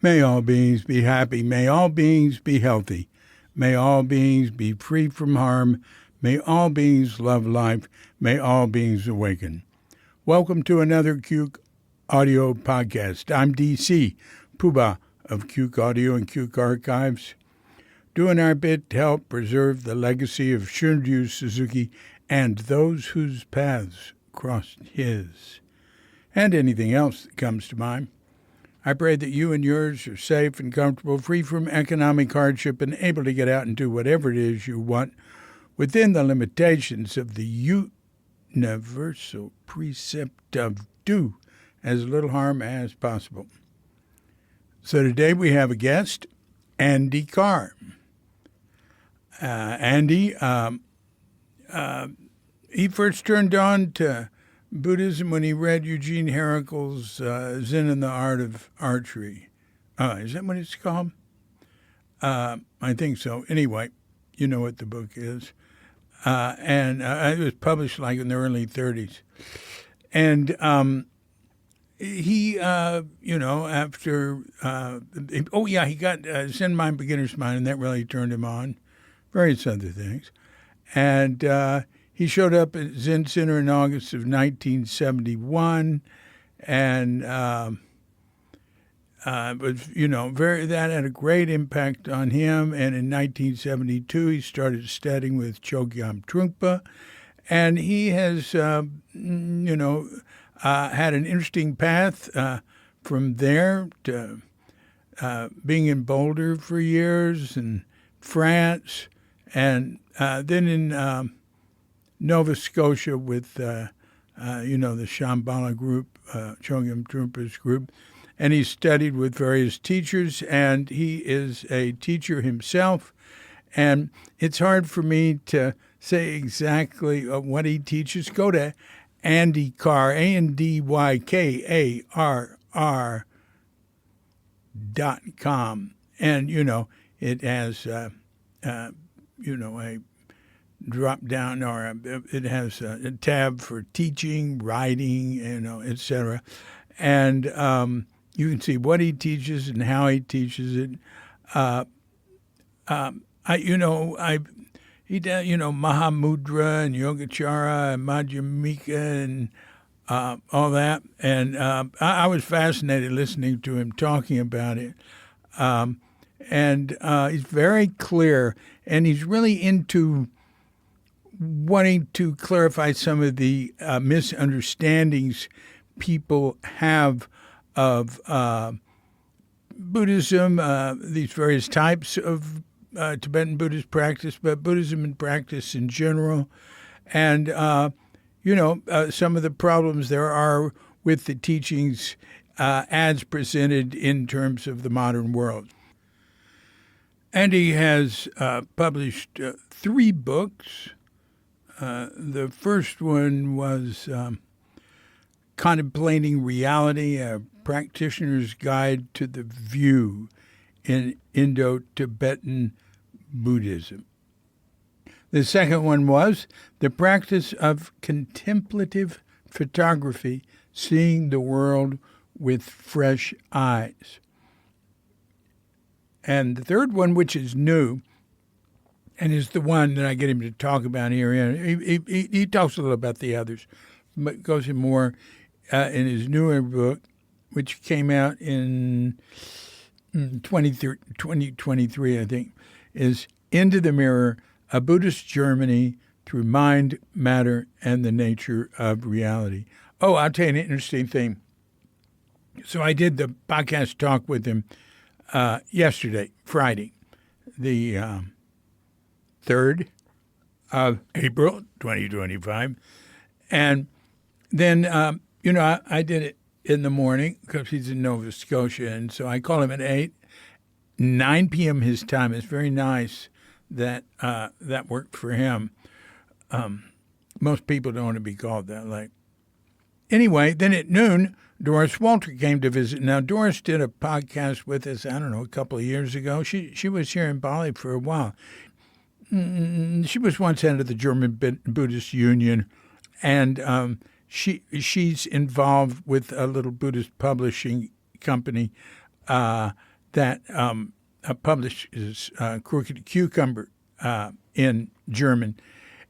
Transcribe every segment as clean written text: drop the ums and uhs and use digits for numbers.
May all beings be happy. May all beings be healthy. May all beings be free from harm. May all beings love life. May all beings awaken. Welcome to another Cuke Audio podcast. I'm DC, Poobah of Cuke Audio and Cuke Archives, doing our bit to help preserve the legacy of Shunryu Suzuki and those whose paths crossed his, and anything else that comes to mind. I pray that you and yours are safe and comfortable, free from economic hardship, and able to get out and do whatever it is you want within the limitations of the universal precept of do as little harm as possible. So today we have a guest, Andy Karr. Andy, he first turned on to Buddhism when he read Eugene Heracle's Zen and the Art of Archery. Is that what it's called? I think so. Anyway, you know what the book is. And it was published like in the early 30s. And he, after, he got Zen Mind, Beginner's Mind, and that really turned him on. Various other things. And he showed up at Zen Center in August of 1971, and that had a great impact on him. And in 1972, he started studying with Chogyam Trungpa, and he has, had an interesting path from there to being in Boulder for years, and France, and then in Nova Scotia with, the Shambhala group, Chogyam Trumpa's group. And he studied with various teachers, and he is a teacher himself. And it's hard for me to say exactly what he teaches. Go to Andy Karr, ANDYKARR.com. And, it has, a drop down, or it has a tab for teaching, writing, etc. And you can see what he teaches and how he teaches it. He does, Mahamudra and Yogachara and Madhyamaka and all that. And I was fascinated listening to him talking about it. And he's very clear, and he's really into wanting to clarify some of the misunderstandings people have of Buddhism, these various types of Tibetan Buddhist practice, but Buddhism in practice in general, and, some of the problems there are with the teachings as presented in terms of the modern world. Andy has published 3 books. The first one was Contemplating Reality, a Practitioner's Guide to the View in Indo-Tibetan Buddhism. The second one was The Practice of Contemplative Photography, Seeing the World with Fresh Eyes. And the third one, which is new, and is the one that I get him to talk about here. He talks a little about the others, but goes in more in his newer book, which came out in 2023, I think, is Into the Mirror, A Buddhist Journey Through Mind, Matter, and the Nature of Reality. Oh, I'll tell you an interesting thing. So I did the podcast talk with him yesterday, Friday, the 3rd of April, 2025. And then, I did it in the morning because he's in Nova Scotia. And so I call him at 9 p.m. his time. It's very nice that that worked for him. Most people don't want to be called that late. Anyway, then at noon, Doris Walter came to visit. Now, Doris did a podcast with us, a couple of years ago. She was here in Bali for a while. She was once head of the German Buddhist Union, and she's involved with a little Buddhist publishing company that publishes Crooked Cucumber in German.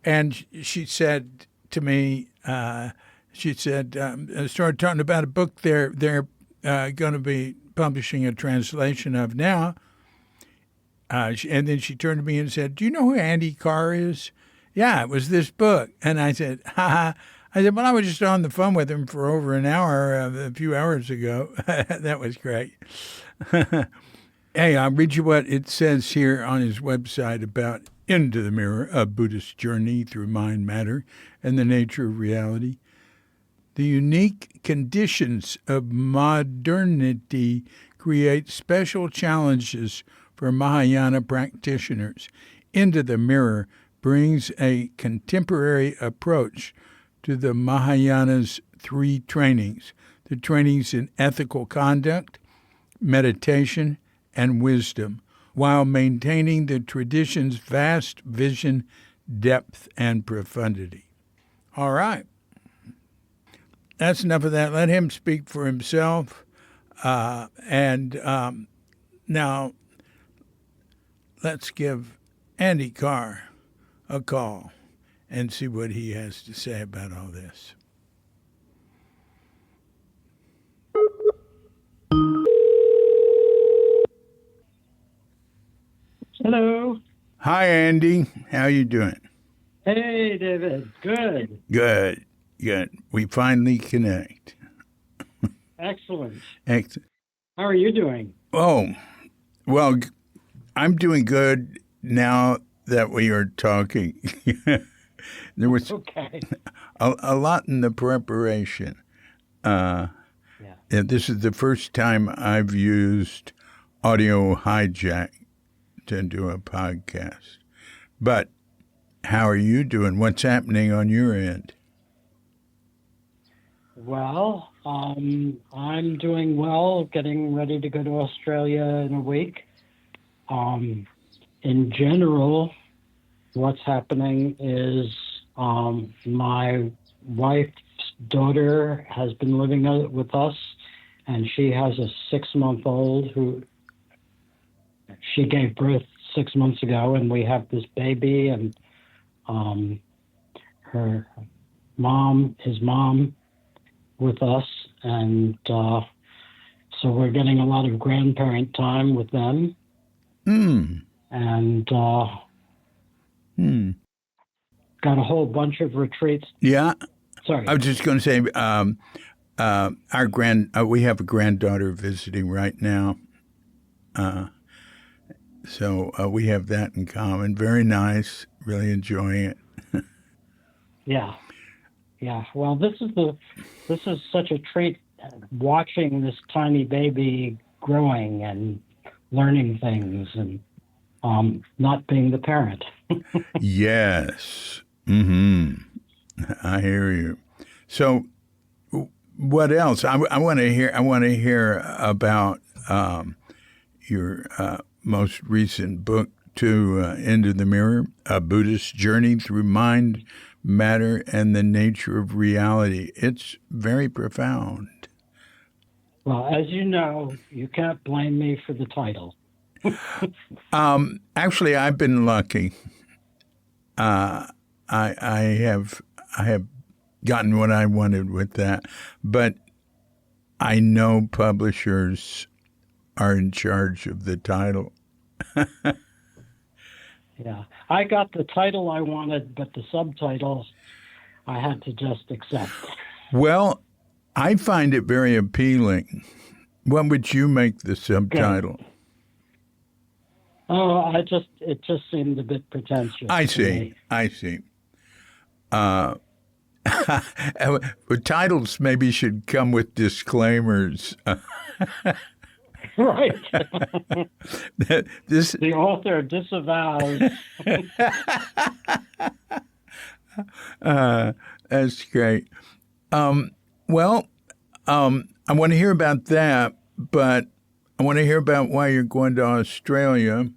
And she said to me, I started talking about a book they're going to be publishing a translation of now. And then she turned to me and said, "Do you know who Andy Karr is?" "Yeah, it was this book." And I said, "Ha." I said, "Well, I was just on the phone with him for over an hour a few hours ago." That was great. Hey, I'll read you what it says here on his website about Into the Mirror, a Buddhist Journey Through Mind, Matter, and the Nature of Reality. The unique conditions of modernity create special challenges for Mahayana practitioners. Into the Mirror brings a contemporary approach to the Mahayana's three trainings, the trainings in ethical conduct, meditation, and wisdom, while maintaining the tradition's vast vision, depth, and profundity. All right. That's enough of that. Let him speak for himself. Now, let's give Andy Karr a call and see what he has to say about all this. Hello. Hi, Andy. How you doing? Hey, David. Good. Good. We finally connect. Excellent. Excellent. How are you doing? Oh, well, I'm doing good now that we are talking. There was okay. a lot in the preparation. This is the first time I've used Audio Hijack to do a podcast. But how are you doing? What's happening on your end? Well, I'm doing well, getting ready to go to Australia in a week. In general, what's happening is my wife's daughter has been living with us, and she has a 6-month-old who she gave birth 6 months ago, and we have this baby, and his mom with us, and so we're getting a lot of grandparent time with them. And got a whole bunch of retreats. Yeah. Sorry. I was just going to say, we have a granddaughter visiting right now. So we have that in common. Very nice. Really enjoying it. Yeah. Well, this is such a treat, watching this tiny baby growing and learning things, and not being the parent. Yes. I hear you. So, what else? I want to hear about your most recent book, Into the Mirror, a Buddhist Journey Through Mind, Matter, and the Nature of Reality. It's very profound. Well, as you know, you can't blame me for the title. Actually, I've been lucky. I have gotten what I wanted with that, but I know publishers are in charge of the title. Yeah, I got the title I wanted, but the subtitle I had to just accept. Well, I find it very appealing. What would you make the subtitle? Good. Oh, it just seemed a bit pretentious. I see. Titles maybe should come with disclaimers. Right. The author disavows. That's great. I want to hear about that, but I want to hear about why you're going to Australia.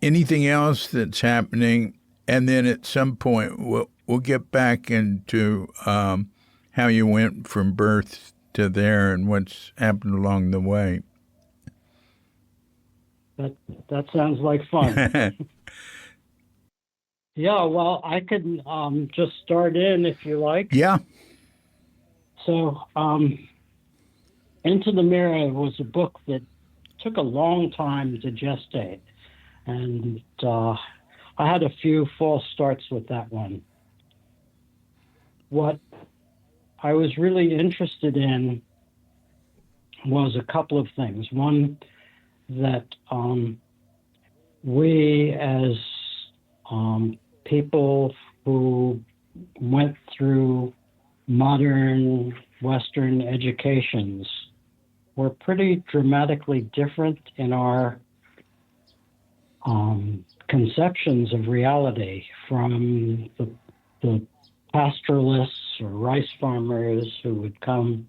Anything else that's happening, and then at some point we'll get back into how you went from birth to there and what's happened along the way. That sounds like fun. Yeah, well, I could just start in if you like. Yeah. So, Into the Mirror was a book that took a long time to gestate, and I had a few false starts with that one. What I was really interested in was a couple of things. One, that we as people who went through modern Western educations were pretty dramatically different in our conceptions of reality from the pastoralists or rice farmers who would come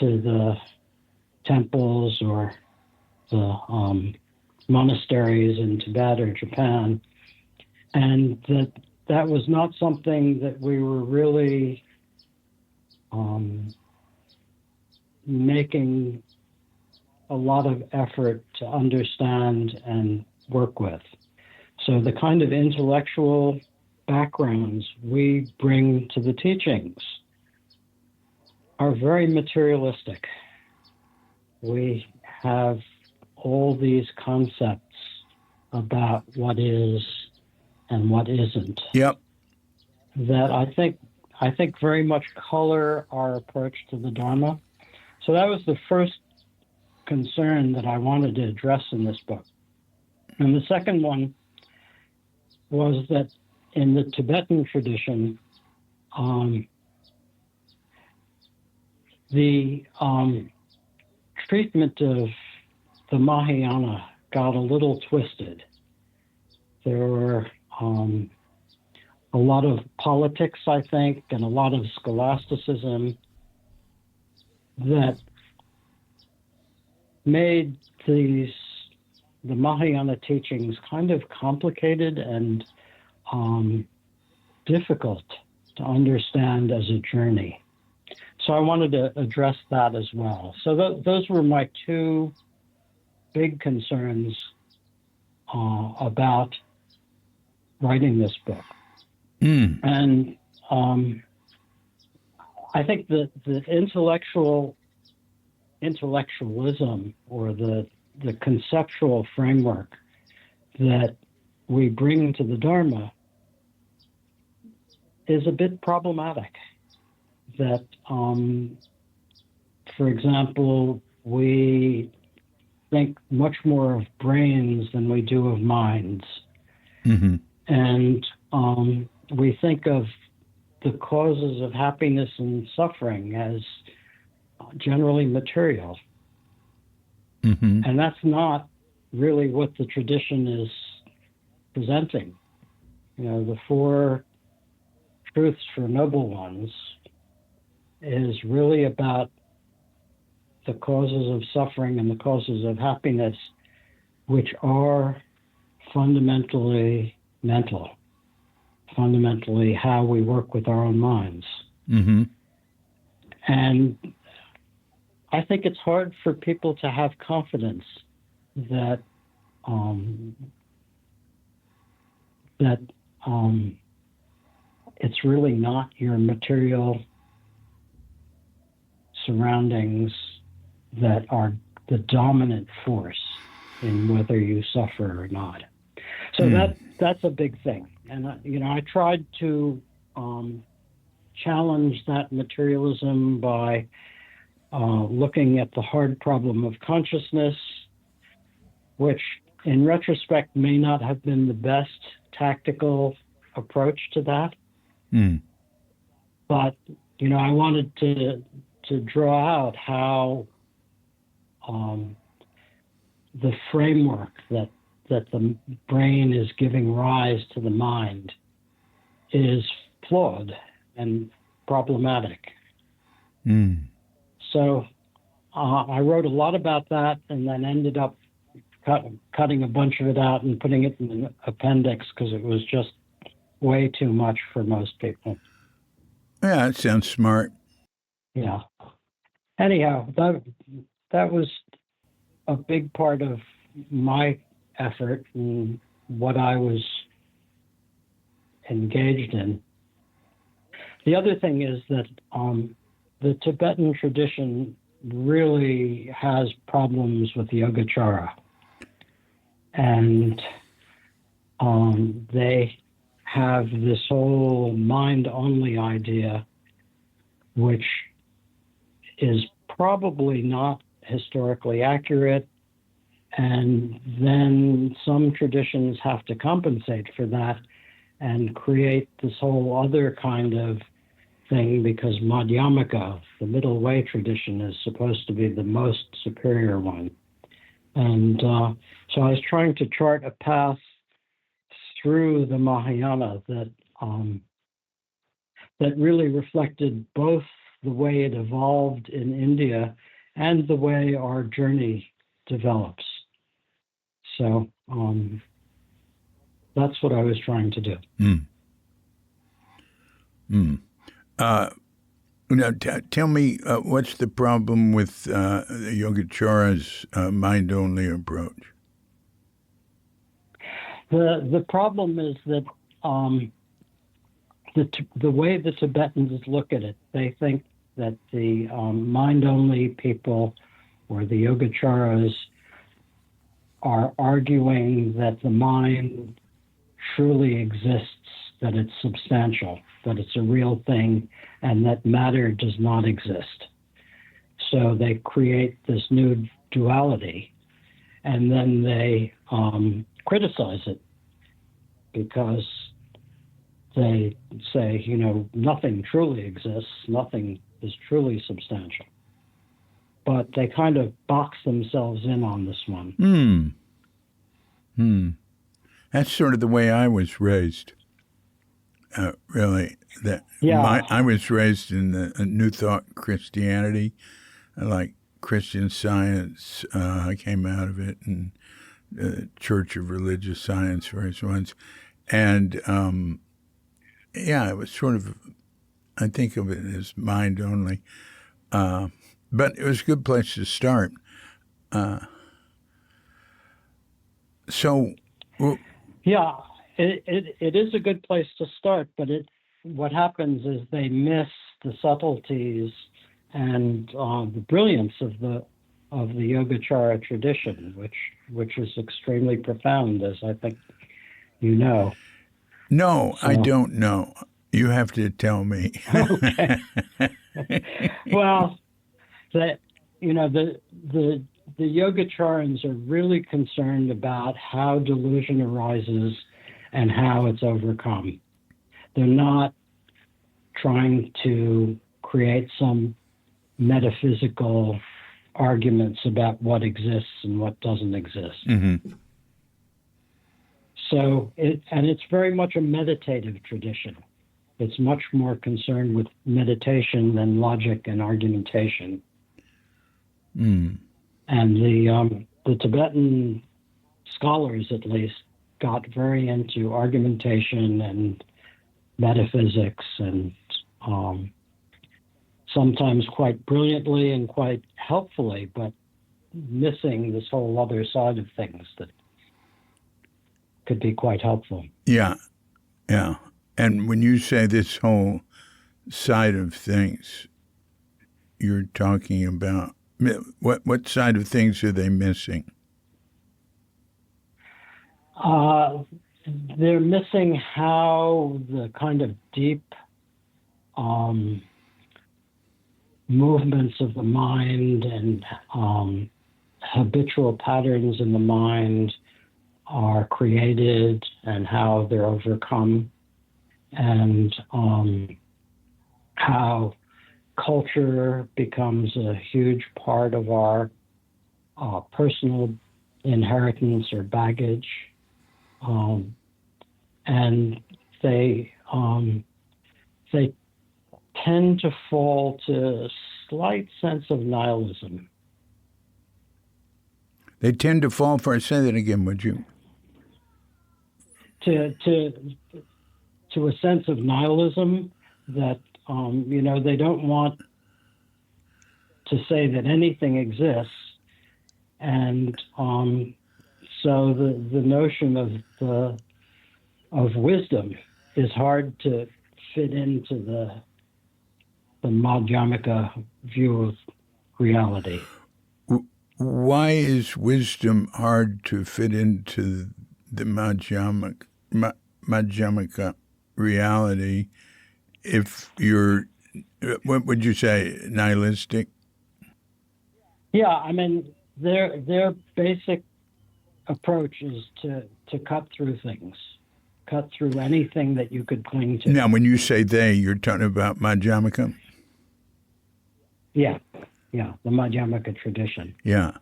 to the temples or the monasteries in Tibet or Japan, and that was not something that we were really making a lot of effort to understand and work with. So the kind of intellectual backgrounds we bring to the teachings are very materialistic. We have all these concepts about what is and what isn't. Yep. That I think very much color our approach to the Dharma. So that was the first concern that I wanted to address in this book. And the second one was that in the Tibetan tradition, the treatment of the Mahayana got a little twisted. There were a lot of politics, I think, and a lot of scholasticism that made the Mahayana teachings kind of complicated and difficult to understand as a journey. So I wanted to address that as well. So those were my two big concerns about writing this book. And I think that the intellectualism or the conceptual framework that we bring to the Dharma is a bit problematic. That, for example, we think much more of brains than we do of minds. Mm-hmm. And we think of the causes of happiness and suffering as generally material. Mm-hmm. And that's not really what the tradition is presenting. You know, the Four Truths for Noble Ones is really about the causes of suffering and the causes of happiness, which are fundamentally mental, fundamentally how we work with our own minds. Mm-hmm. And I think it's hard for people to have confidence that it's really not your material surroundings that are the dominant force in whether you suffer or not. So that's a big thing. And I tried to challenge that materialism by looking at the hard problem of consciousness, which in retrospect may not have been the best tactical approach to that. But, I wanted to draw out how the framework that the brain is giving rise to the mind is flawed and problematic. So I wrote a lot about that and then ended up cutting a bunch of it out and putting it in an appendix because it was just way too much for most people. Yeah, that sounds smart. Yeah. Anyhow, that was a big part of my effort and what I was engaged in. The other thing is that the Tibetan tradition really has problems with Yogachara. And they have this whole mind-only idea, which is probably not historically accurate. And then some traditions have to compensate for that and create this whole other kind of thing, because Madhyamaka, the middle way tradition, is supposed to be the most superior one. And so I was trying to chart a path through the Mahayana that that really reflected both the way it evolved in India and the way our journey develops. So that's what I was trying to do. Now, tell me, what's the problem with Yogachara's mind-only approach? The problem is that the way the Tibetans look at it, they think that the mind-only people, or the Yogacharas, are arguing that the mind truly exists, that it's substantial, that it's a real thing, and that matter does not exist. So they create this new duality, and then they criticize it because they say, nothing truly exists, nothing is truly substantial. But they kind of box themselves in on this one. That's sort of the way I was raised. Really, I was raised in the New Thought Christianity, like Christian Science. I came out of it, and the Church of Religious Science, various ones, and it was sort of, I think of it as mind only, but it was a good place to start. It is a good place to start, but what happens is they miss the subtleties and the brilliance of the Yogacara tradition, which is extremely profound, as I think you know. No, so. I don't know. You have to tell me. Okay. Well, the Yogacharans are really concerned about how delusion arises and how it's overcome. They're not trying to create some metaphysical arguments about what exists and what doesn't exist. Mm-hmm. So it's very much a meditative tradition. It's much more concerned with meditation than logic and argumentation. Mm. And the Tibetan scholars, at least, got very into argumentation and metaphysics, and sometimes quite brilliantly and quite helpfully, but missing this whole other side of things that could be quite helpful. Yeah. And when you say this whole side of things, you're talking about what side of things are they missing? They're missing how the kind of deep movements of the mind and habitual patterns in the mind are created and how they're overcome, and how culture becomes a huge part of our personal inheritance or baggage. And they tend to fall to a slight sense of nihilism. They tend to fall for, say that again, would you? To a sense of nihilism that, they don't want to say that anything exists, and So the notion of wisdom is hard to fit into the Madhyamaka view of reality. Why is wisdom hard to fit into the Madhyamaka reality if you're, what would you say, nihilistic? Yeah, I mean, their basic approach is to cut through things, cut through anything that you could cling to. Now, when you say they, you're talking about Madhyamaka? Yeah, the Madhyamaka tradition. Yeah.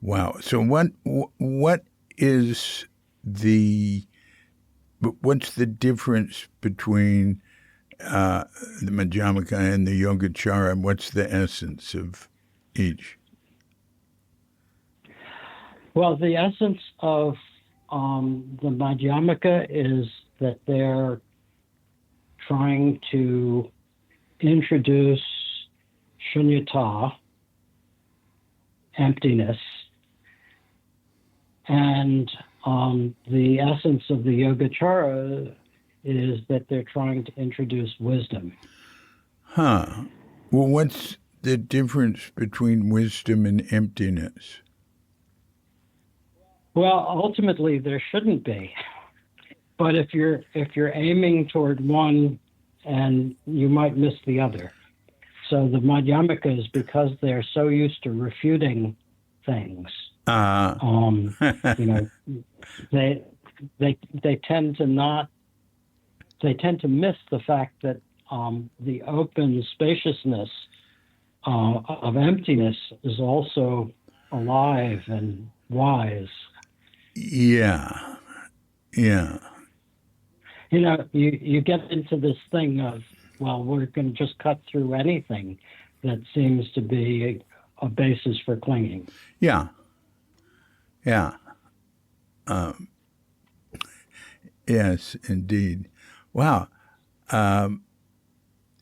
Wow. So what's the difference between the Madhyamaka and the Yogachara? What's the essence of each? Well, the essence of the Madhyamaka is that they're trying to introduce shunyata, emptiness, and the essence of the Yogachara is that they're trying to introduce wisdom. Huh. Well, what's the difference between wisdom and emptiness? Well, ultimately there shouldn't be. But if you're aiming toward one, and you might miss the other. So the Madhyamikas, because they're so used to refuting things, they tend to miss the fact that the open spaciousness of emptiness is also alive and wise. Yeah. You get into this thing of, well, we're going to just cut through anything that seems to be a basis for clinging. Yeah. Yes, indeed. Wow.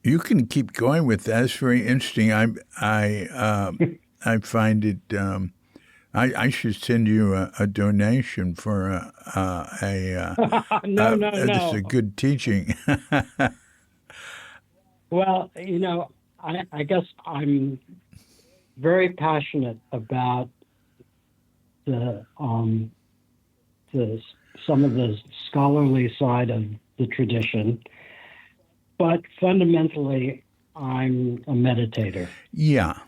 You can keep going with that. It's very interesting. I find it. I should send you a donation for No. This is a good teaching. Well, I guess I'm very passionate about some of the scholarly side of the tradition, but fundamentally, I'm a meditator. Yeah.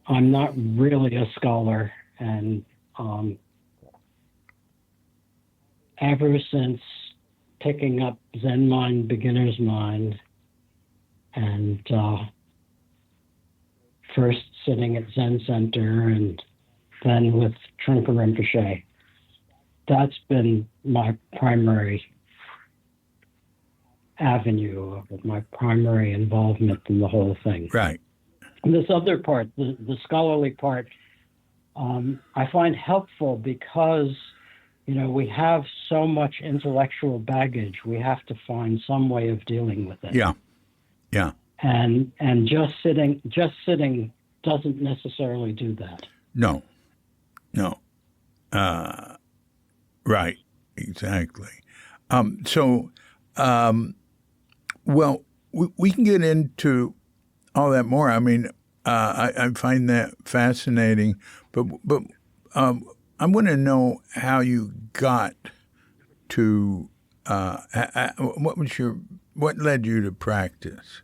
I'm not really a scholar, and ever since picking up Zen Mind, Beginner's Mind, and first sitting at Zen Center and then with Trungpa Rinpoche, that's been my primary avenue, my primary involvement in the whole thing. Right. And this other part, the scholarly part, I find helpful because, we have so much intellectual baggage. We have to find some way of dealing with it. Yeah. And just sitting doesn't necessarily do that. No. Right. Exactly. Well, we can get into all that more. I mean, I find that fascinating, but I want to know how you got to what led you to practice.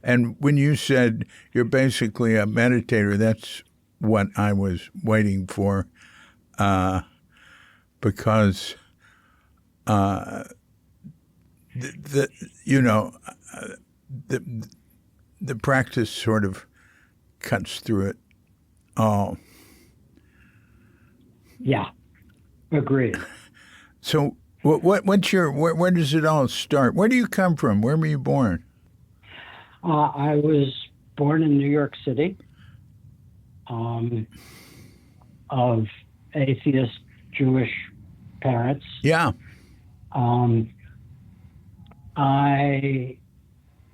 And when you said you're basically a meditator, that's what I was waiting for, because the practice sort of cuts through it all. Yeah, agreed. So where does it all start? Where do you come from? Where were you born? I was born in New York City, of atheist Jewish parents. Yeah. I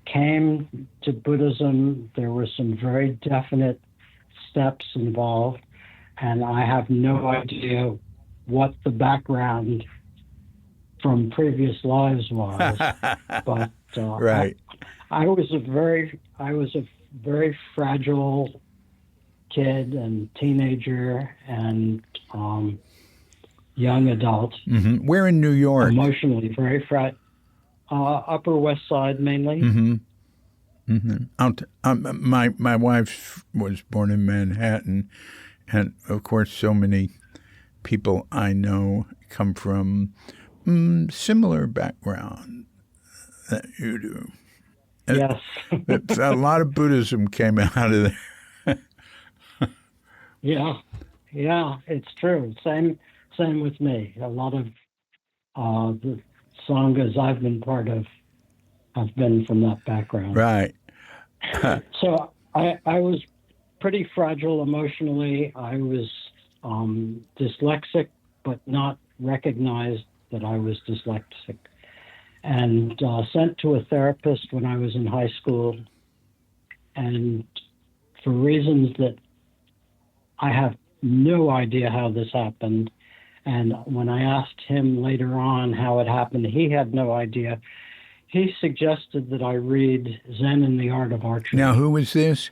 came to Buddhism. There were some very definite steps involved, and I have no idea what the background from previous lives was. But right. I was a very fragile kid and teenager and young adult. Mm-hmm. Where in New York? Emotionally very Upper West Side mainly. Mm-hmm. Mm-hmm. My wife was born in Manhattan, and of course, so many people I know come from similar background that you do. Yes. A lot of Buddhism came out of there. Yeah, it's true. Same with me. A lot of the sanghas I've been part of have been from that background. Right. So I was pretty fragile emotionally. I was dyslexic, but not recognized that I was dyslexic, and sent to a therapist when I was in high school. And for reasons that I have no idea how this happened, and when I asked him later on how it happened, he had no idea. He suggested that I read Zen and the Art of Archery. Now, who was this?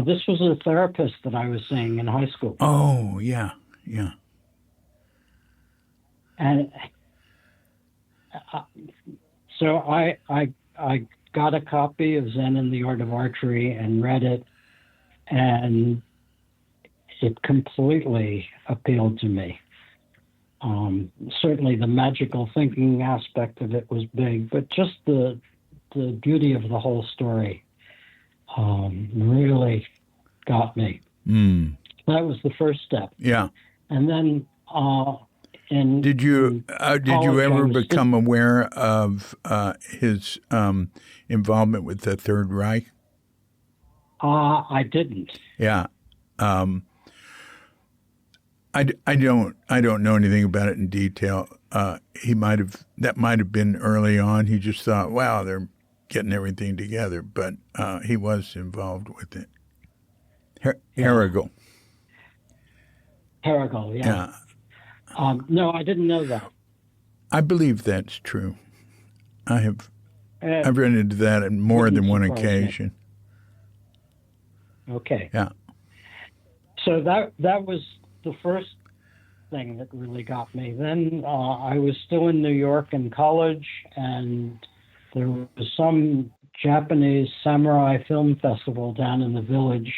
This was a therapist that I was seeing in high school. Oh, yeah. And so I got a copy of Zen and the Art of Archery and read it, and it completely appealed to me. Certainly the magical thinking aspect of it was big, but just the beauty of the whole story really got me. That was the first step. Yeah. And then did you ever become aware of his involvement with the Third Reich? I didn't. Yeah. I don't know anything about it in detail. That might have been early on. He just thought, wow, they're getting everything together, but he was involved with it. Hegel. Hegel, yeah. No, I didn't know that. I believe that's true. I've run into that on more than one occasion. Okay. Yeah. So that was the first thing that really got me. Then I was still in New York in college, and there was some Japanese samurai film festival down in the village.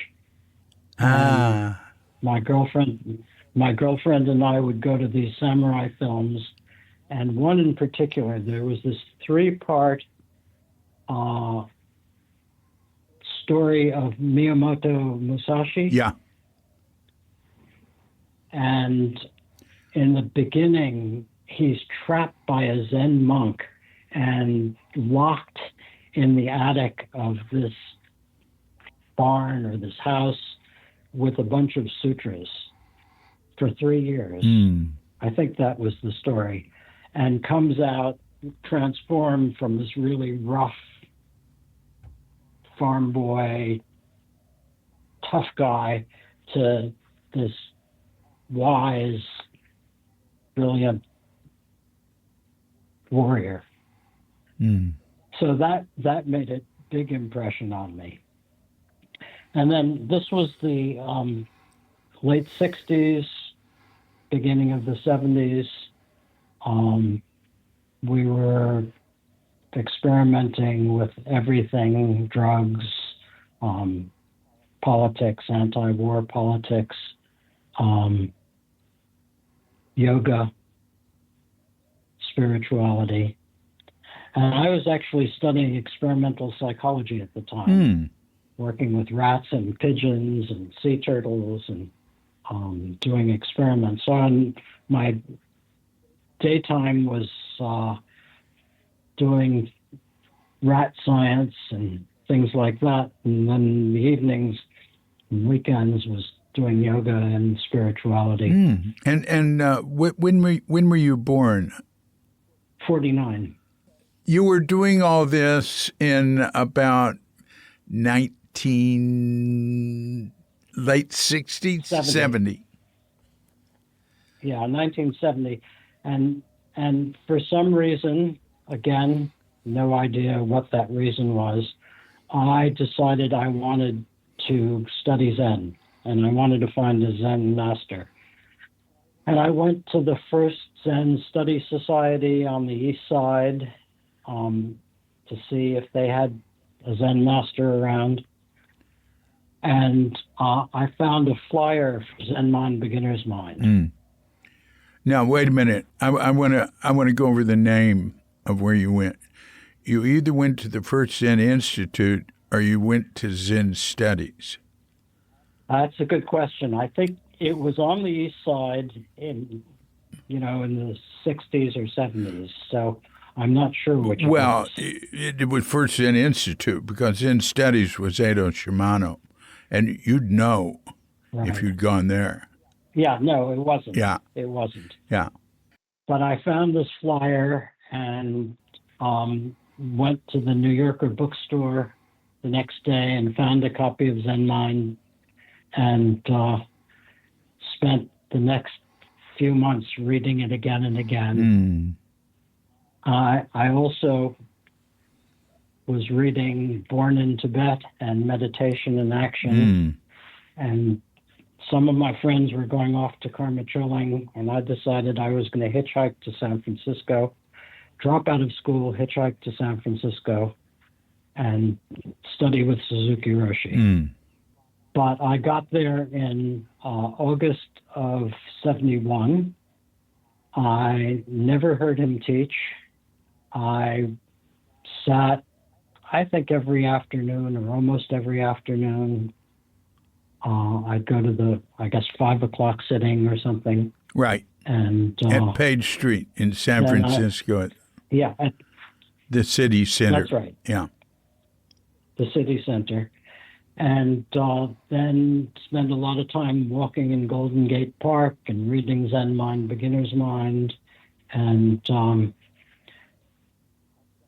My girlfriend and I would go to these samurai films, and one in particular, there was this 3-part story of Miyamoto Musashi. Yeah. And in the beginning, he's trapped by a Zen monk and locked in the attic of this barn or this house with a bunch of sutras for 3 years. I think that was the story. And comes out transformed from this really rough farm boy, tough guy, to this wise, brilliant warrior. So that made a big impression on me. And then this was the late 60s, beginning of the 70s. We were experimenting with everything: drugs, politics, anti-war politics, yoga, spirituality. And I was actually studying experimental psychology at the time, working with rats and pigeons and sea turtles and doing experiments. So my daytime was doing rat science and things like that. And then the evenings and weekends was doing yoga and spirituality. And when were you born? 49. You were doing all this in about late 60s, 70. Yeah, 1970. And for some reason, again, no idea what that reason was, I decided I wanted to study Zen, and I wanted to find a Zen master. And I went to the first Zen study society on the east side to see if they had a Zen master around. And I found a flyer for Zen Mind, Beginner's Mind. Mm. Now, wait a minute. I want to go over the name of where you went. You either went to the First Zen Institute or you went to Zen Studies. That's a good question. I think it was on the east side in the 60s or 70s. So I'm not sure which it was. It was First Zen Institute because Zen Studies was Edo Shimano, and you'd know if you'd gone there. Yeah, no, it wasn't. Yeah. It wasn't. Yeah. But I found this flyer and went to the New Yorker bookstore the next day and found a copy of Zen Mind and spent the next few months reading it again and again. I also was reading Born in Tibet and Meditation in Action. And some of my friends were going off to Karma Chilling, and I decided I was going to hitchhike to San Francisco, drop out of school, hitchhike to San Francisco, and study with Suzuki Roshi. But I got there in August of 71. I never heard him teach. I sat, I think, every afternoon or almost every afternoon. I'd go to the, 5 o'clock sitting or something. Right. And at Page Street in San Francisco. At the city center. That's right. Yeah. The city center. And then spend a lot of time walking in Golden Gate Park and reading Zen Mind, Beginner's Mind. And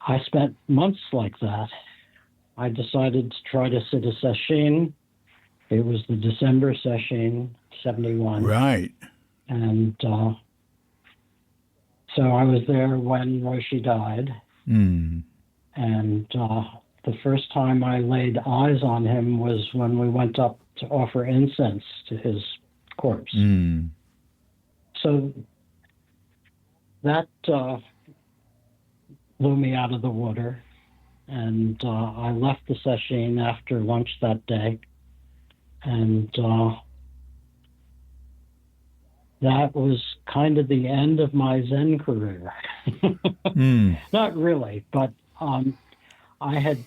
I spent months like that. I decided to try to sit a sesshin. It was the December session, 71. Right. And so I was there when Roshi died. And the first time I laid eyes on him was when we went up to offer incense to his corpse. So that blew me out of the water. And I left the session after lunch that day. And that was kind of the end of my Zen career. Not really, but I had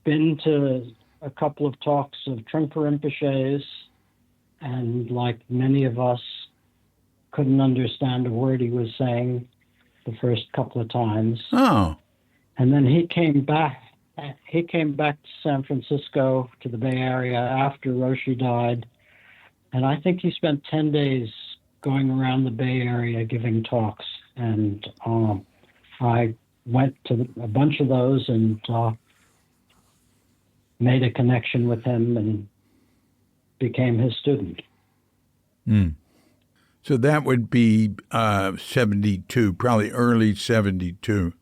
been to a couple of talks of Trungpa Rinpoche's, and like many of us, couldn't understand a word he was saying the first couple of times. Oh. And then he came back to San Francisco, to the Bay Area, after Roshi died. And I think he spent 10 days going around the Bay Area giving talks. And I went to a bunch of those and made a connection with him and became his student. So that would be 72, probably early 72.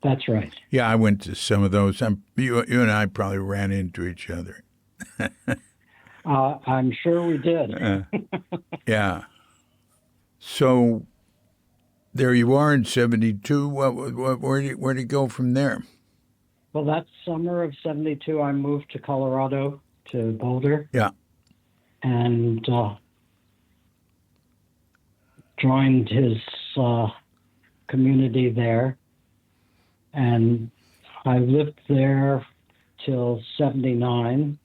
That's right. Yeah, I went to some of those. You and I probably ran into each other. I'm sure we did. Yeah. So there you are in 72. Where did you go from there? Well, that summer of 72, I moved to Colorado, to Boulder. Yeah. And joined his community there. And I lived there till 79.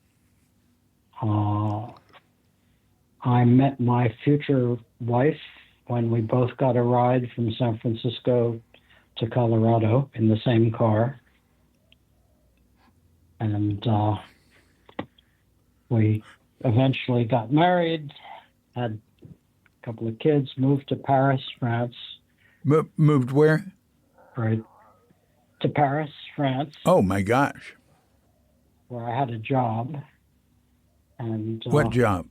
I met my future wife when we both got a ride from San Francisco to Colorado in the same car. And we eventually got married, had a couple of kids, moved to Paris, France. Moved where? Right. To Paris, France. Oh, my gosh. Where I had a job. And what job?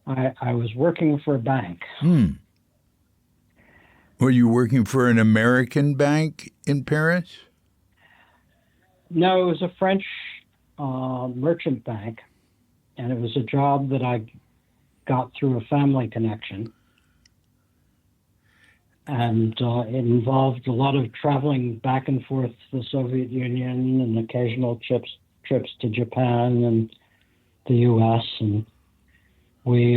I was working for a bank. Were you working for an American bank in Paris? No, it was a French merchant bank, and it was a job that I got through a family connection. And it involved a lot of traveling back and forth to the Soviet Union and occasional trips to Japan and the U.S. And we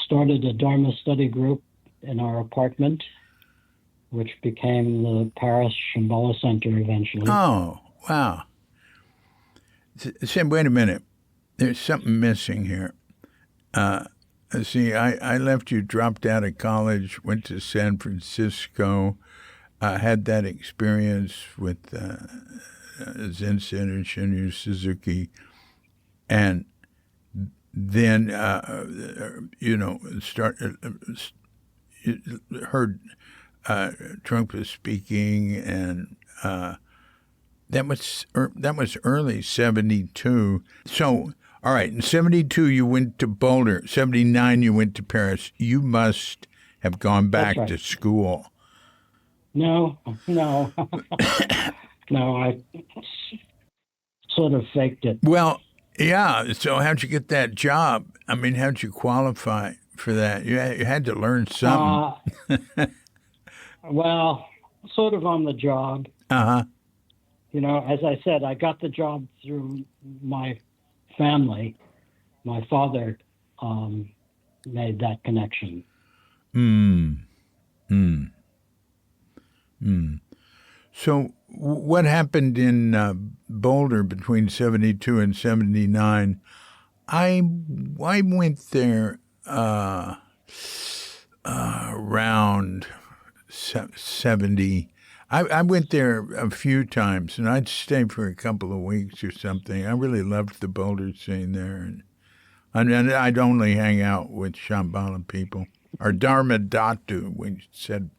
started a Dharma study group in our apartment, which became the Paris Shambhala Center eventually. Oh, wow. Sam, wait a minute. There's something missing here. See, I left you, dropped out of college, went to San Francisco, had that experience with Zen Center, Shunryu Suzuki, and then, heard Trungpa speaking, and that was early 72. So, all right, in 72 you went to Boulder. 79 you went to Paris. You must have gone back to school. No, no, I sort of faked it. Well, yeah. So how'd you get that job? I mean, how'd you qualify for that? You had to learn something. Well, sort of on the job. Uh-huh. As I said, I got the job through my family. My father made that connection. So what happened in Boulder between 72 and 79? I went there around 70. I went there a few times, and I'd stay for a couple of weeks or something. I really loved the Boulder scene there. And I'd only hang out with Shambhala people, or Dharma Dhatu, we said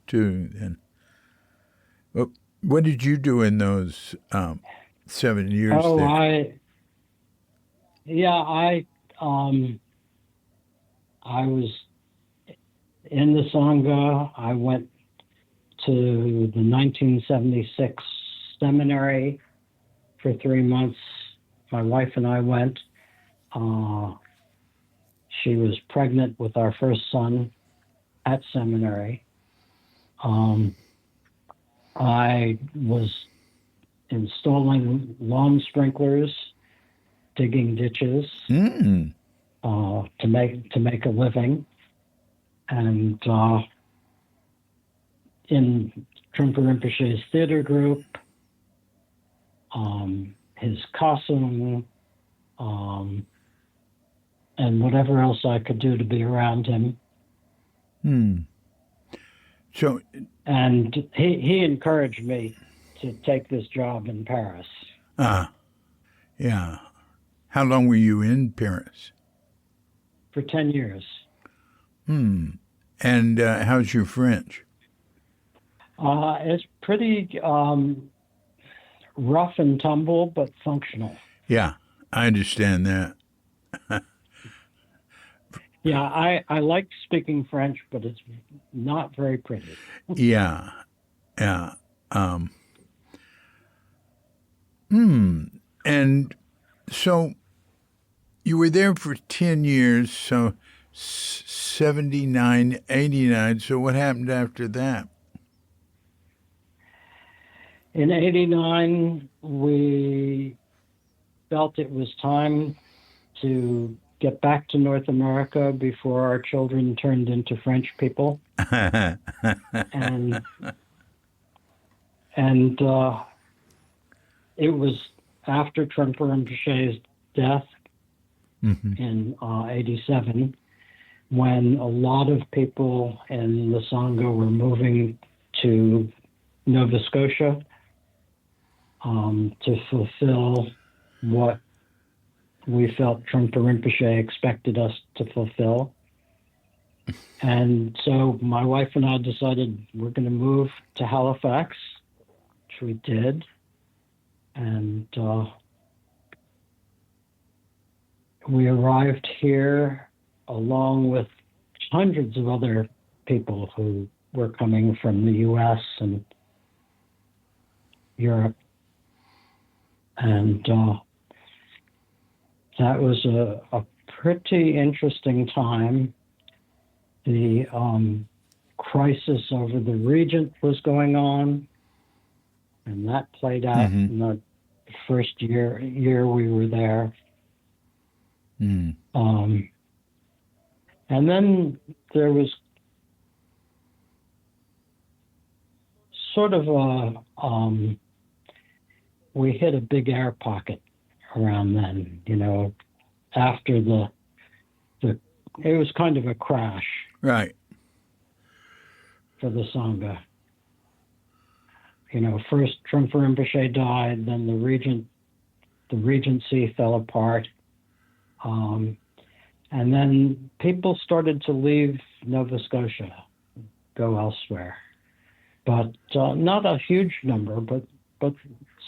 too. And what did you do in those 7 years there? I was in the Sangha. I went to the 1976 seminary for 3 months. My wife and I went. She was pregnant with our first son at seminary. I was installing lawn sprinklers, digging ditches to make a living, and in Trungpa Rinpoche's theater group, his kasung, and whatever else I could do to be around him. So, and he encouraged me to take this job in Paris. Yeah. How long were you in Paris? For 10 years. And how's your French? It's pretty rough and tumble, but functional. Yeah, I understand that. Yeah, I like speaking French, but it's not very pretty. Yeah. And so you were there for 10 years, so 79, 89. So what happened after that? In 89, we felt it was time to get back to North America before our children turned into French people. and it was after Trungpa Rinpoche's death in 87, when a lot of people in the Sangha were moving to Nova Scotia to fulfill what we felt Trungpa Rinpoche expected us to fulfill. And so my wife and I decided we're going to move to Halifax, which we did. And we arrived here along with hundreds of other people who were coming from the U.S. and Europe. And that was a pretty interesting time. The crisis over the regent was going on, and that played out in the first year we were there. And then there was sort of we hit a big air pocket around then, after it was kind of a crash. Right. For the Sangha. First Trungpa Rinpoche died, then the regency fell apart. And then people started to leave Nova Scotia, go elsewhere. But not a huge number, but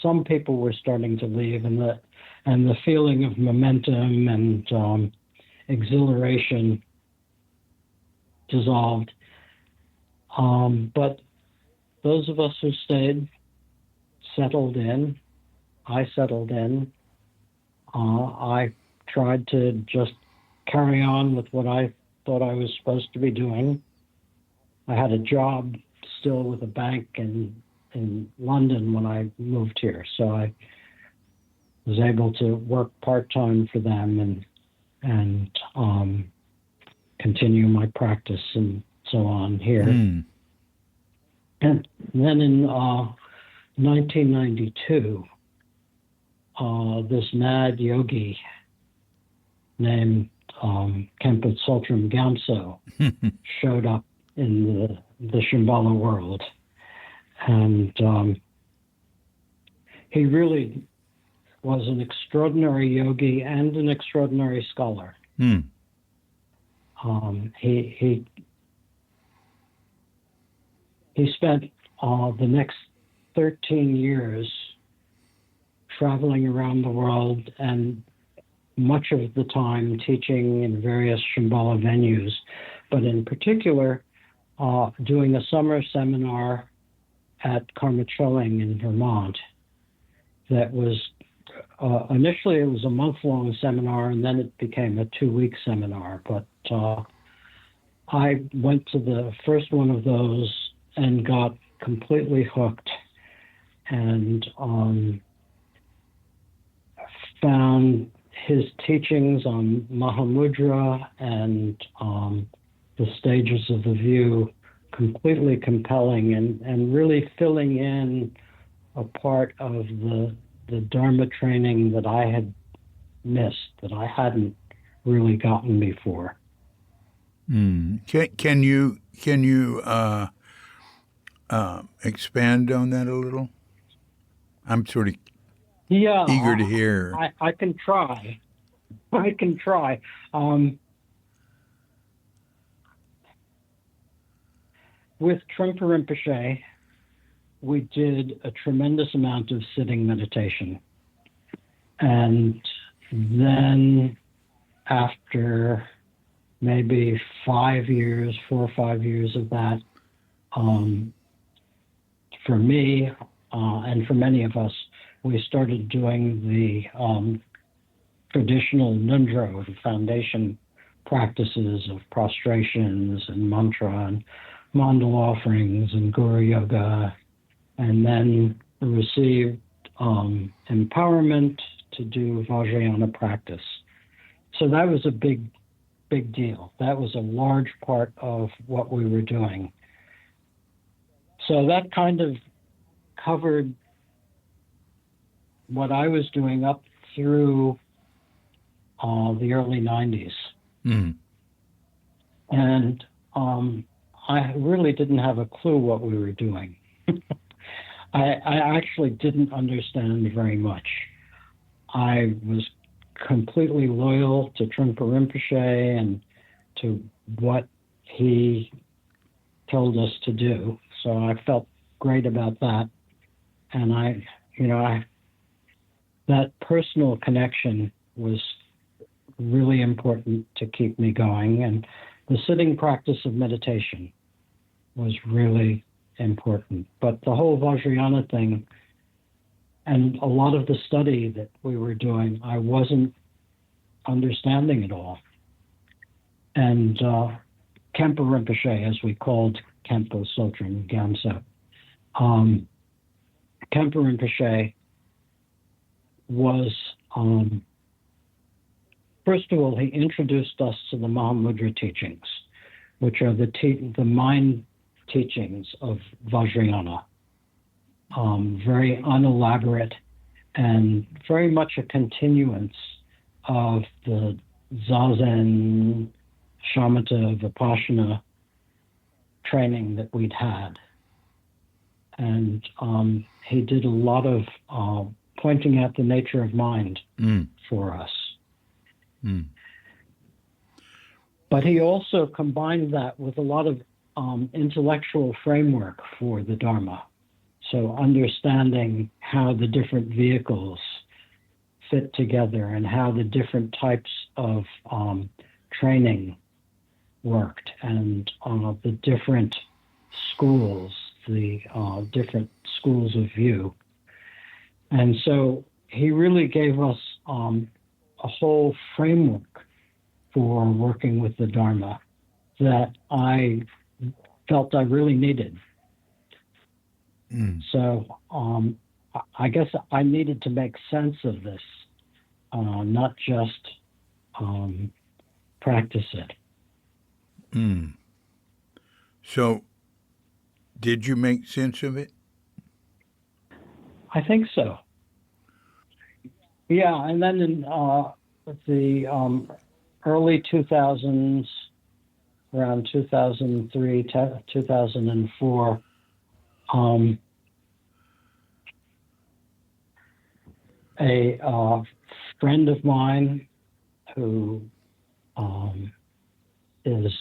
some people were starting to leave, and the feeling of momentum and exhilaration dissolved. But those of us who stayed settled in. I settled in. I tried to just carry on with what I thought I was supposed to be doing. I had a job still with a bank in London when I moved here, so I was able to work part-time for them and continue my practice and so on here. And then in 1992, this mad yogi named Khenpo Tsultrim Gyamtso showed up in the Shambhala world. And he really was an extraordinary yogi and an extraordinary scholar. He spent the next 13 years traveling around the world, and much of the time teaching in various Shambhala venues, but in particular doing a summer seminar at Karmacholing in Vermont. That was initially it was a month-long seminar, and then it became a 2-week seminar. But I went to the first one of those and got completely hooked, and found his teachings on Mahamudra and the stages of the view completely compelling, and really filling in a part of the Dharma training that I had missed, that I hadn't really gotten before. Can you expand on that a little? I'm sort of eager to hear. I can try. With Trungpa Rinpoche, we did a tremendous amount of sitting meditation. And then after maybe 4 or 5 years of that, for me and for many of us, we started doing the traditional Nundro, the foundation practices of prostrations and mantra and mandala offerings and guru yoga, and then received empowerment to do Vajrayana practice. So that was a big deal. That was a large part of what we were doing. So that kind of covered what I was doing up through the early 90s. And I really didn't have a clue what we were doing. I actually didn't understand very much. I was completely loyal to Trungpa Rinpoche and to what he told us to do. So I felt great about that. And that personal connection was really important to keep me going. And the sitting practice of meditation was really important. But the whole Vajrayana thing and a lot of the study that we were doing, I wasn't understanding it all. And Khenpo Rinpoche, as we called Khenpo Sotrim Gamsa, Khenpo Rinpoche was, first of all, he introduced us to the Mahamudra teachings, which are the mind teachings of Vajrayana. Very unelaborate and very much a continuance of the Zazen, Shamatha, Vipassana training that we'd had. And he did a lot of pointing out the nature of mind for us. Mm. But he also combined that with a lot of intellectual framework for the Dharma. So understanding how the different vehicles fit together and how the different types of training worked, and the different schools, the different schools of view. And so he really gave us a whole framework for working with the Dharma that I felt I really needed. So I guess I needed to make sense of this, not just practice it. So did you make sense of it? I think so. Yeah, and then in the early 2000s, around 2003, 2004, a friend of mine who is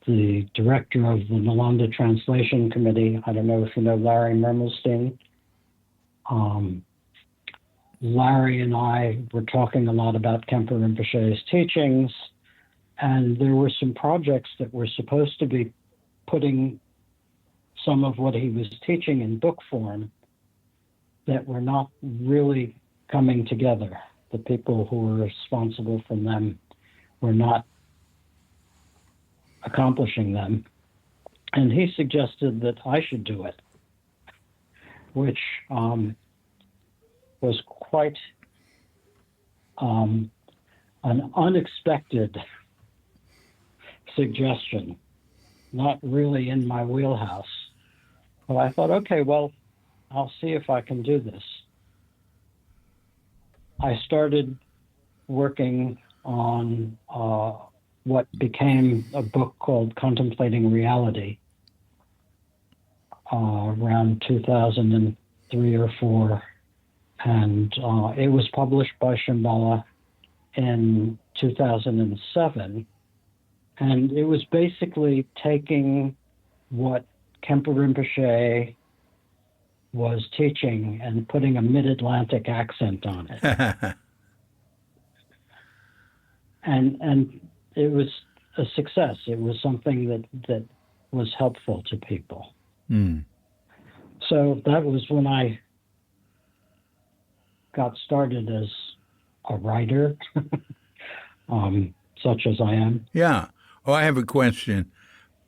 the director of the Nalanda Translation Committee. I don't know if you know Larry Mermelstein. Larry and I were talking a lot about Khenpo Rinpoche's teachings, and there were some projects that were supposed to be putting some of what he was teaching in book form that were not really coming together. The people who were responsible for them were not accomplishing them. And he suggested that I should do it, which was quite an unexpected suggestion, not really in my wheelhouse. But I thought, okay, well, I'll see if I can do this. I started working on what became a book called Contemplating Reality around 2003 or 4. And it was published by Shambhala in 2007. And it was basically taking what Khenpo Rinpoche was teaching and putting a mid-Atlantic accent on it. and it was a success. It was something that was helpful to people. So that was when I got started as a writer, such as I am. Yeah. Oh, I have a question.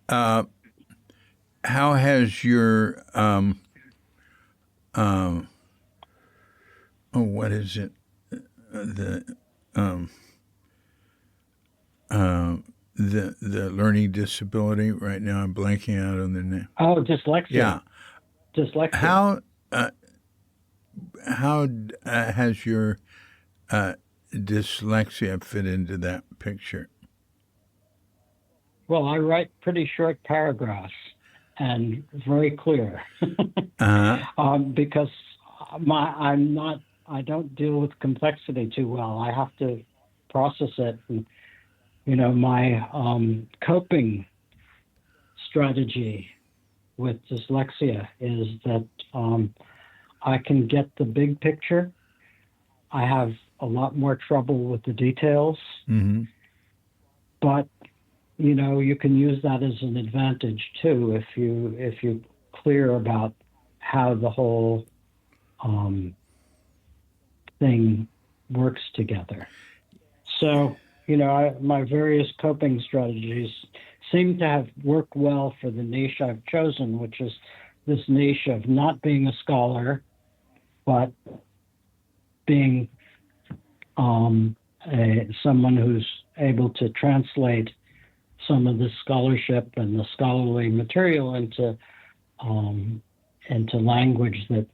How has your what is it? The learning disability. Right now, I'm blanking out on the name. Oh, dyslexia. Yeah. Dyslexia. How has your dyslexia fit into that picture? Well, I write pretty short paragraphs and very clear because I don't deal with complexity too well. I have to process it. And, my coping strategy with dyslexia is that I can get the big picture. I have a lot more trouble with the details, Mm-hmm. but you can use that as an advantage too if you clear about how the whole thing works together. So, my various coping strategies seem to have worked well for the niche I've chosen, which is this niche of not being a scholar, but being someone who's able to translate some of the scholarship and the scholarly material into language that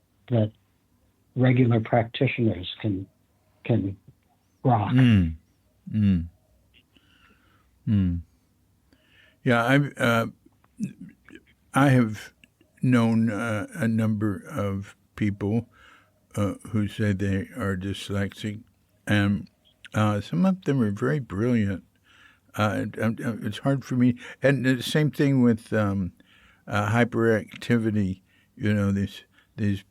regular practitioners can grok. Mm. Mm. Mm. Yeah, I have known a number of people who say they are dyslexic, and some of them are very brilliant. It's hard for me, and the same thing with hyperactivity. These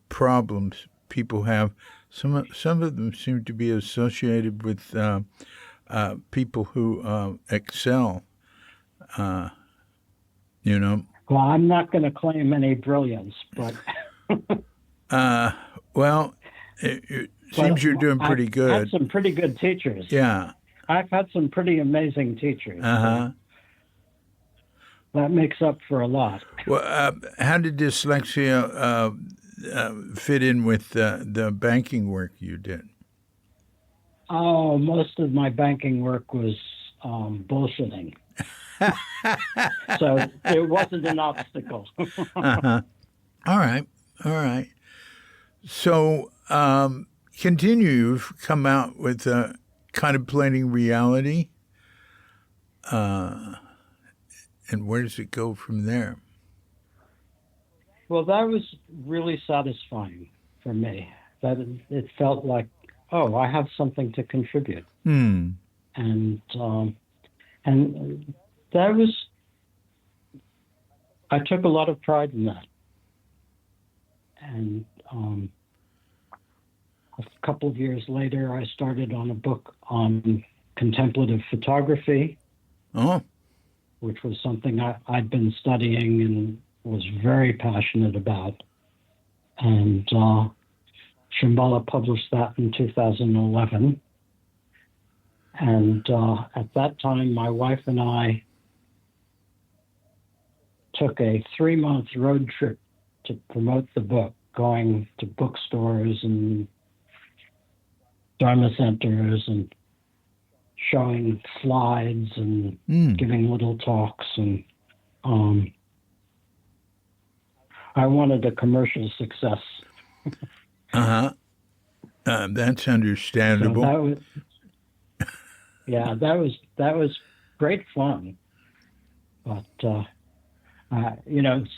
problems people have. Some of them seem to be associated with people who excel. Well, I'm not going to claim any brilliance, but well, it seems you're doing pretty I've good. had some pretty good teachers. Yeah. I've had some pretty amazing teachers. Uh-huh. So that makes up for a lot. Well, how did dyslexia fit in with the banking work you did? Oh, most of my banking work was bullshitting. So it wasn't an obstacle. Uh-huh. All right. So continue. You've come out with contemplating reality. And where does it go from there? Well, that was really satisfying for me. That it felt like, oh, I have something to contribute. Hmm. And that was, I took a lot of pride in that. And a couple of years later, I started on a book on contemplative photography. Oh. Which was something I'd been studying and was very passionate about. And Shambhala published that in 2011. And at that time, my wife and I took a 3-month road trip to promote the book, going to bookstores and Dharma centers and showing slides and giving little talks. And I wanted a commercial success. Uh-huh. That's understandable. So that was great fun. But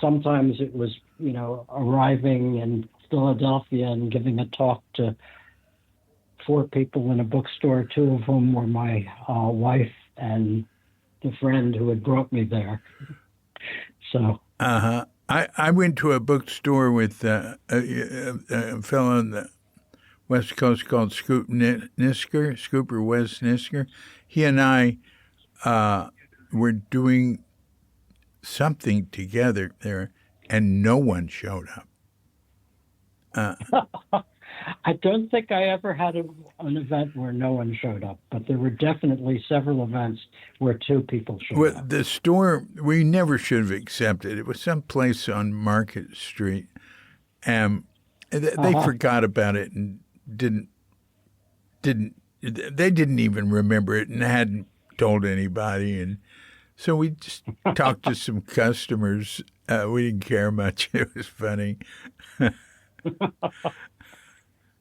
sometimes it was arriving in Philadelphia and giving a talk to 4 people in a bookstore, 2 of whom were my wife and the friend who had brought me there. So. Uh-huh. I went to a bookstore with a fellow on the West Coast called Scooper Wes Nisker. He and I were doing something together there, and no one showed up. I don't think I ever had an event where no one showed up, but there were definitely several events where 2 people showed up. The store, we never should have accepted. It was some place on Market Street, and they forgot about it and didn't even remember it and hadn't told anybody. And so we just talked to some customers. We didn't care much. It was funny.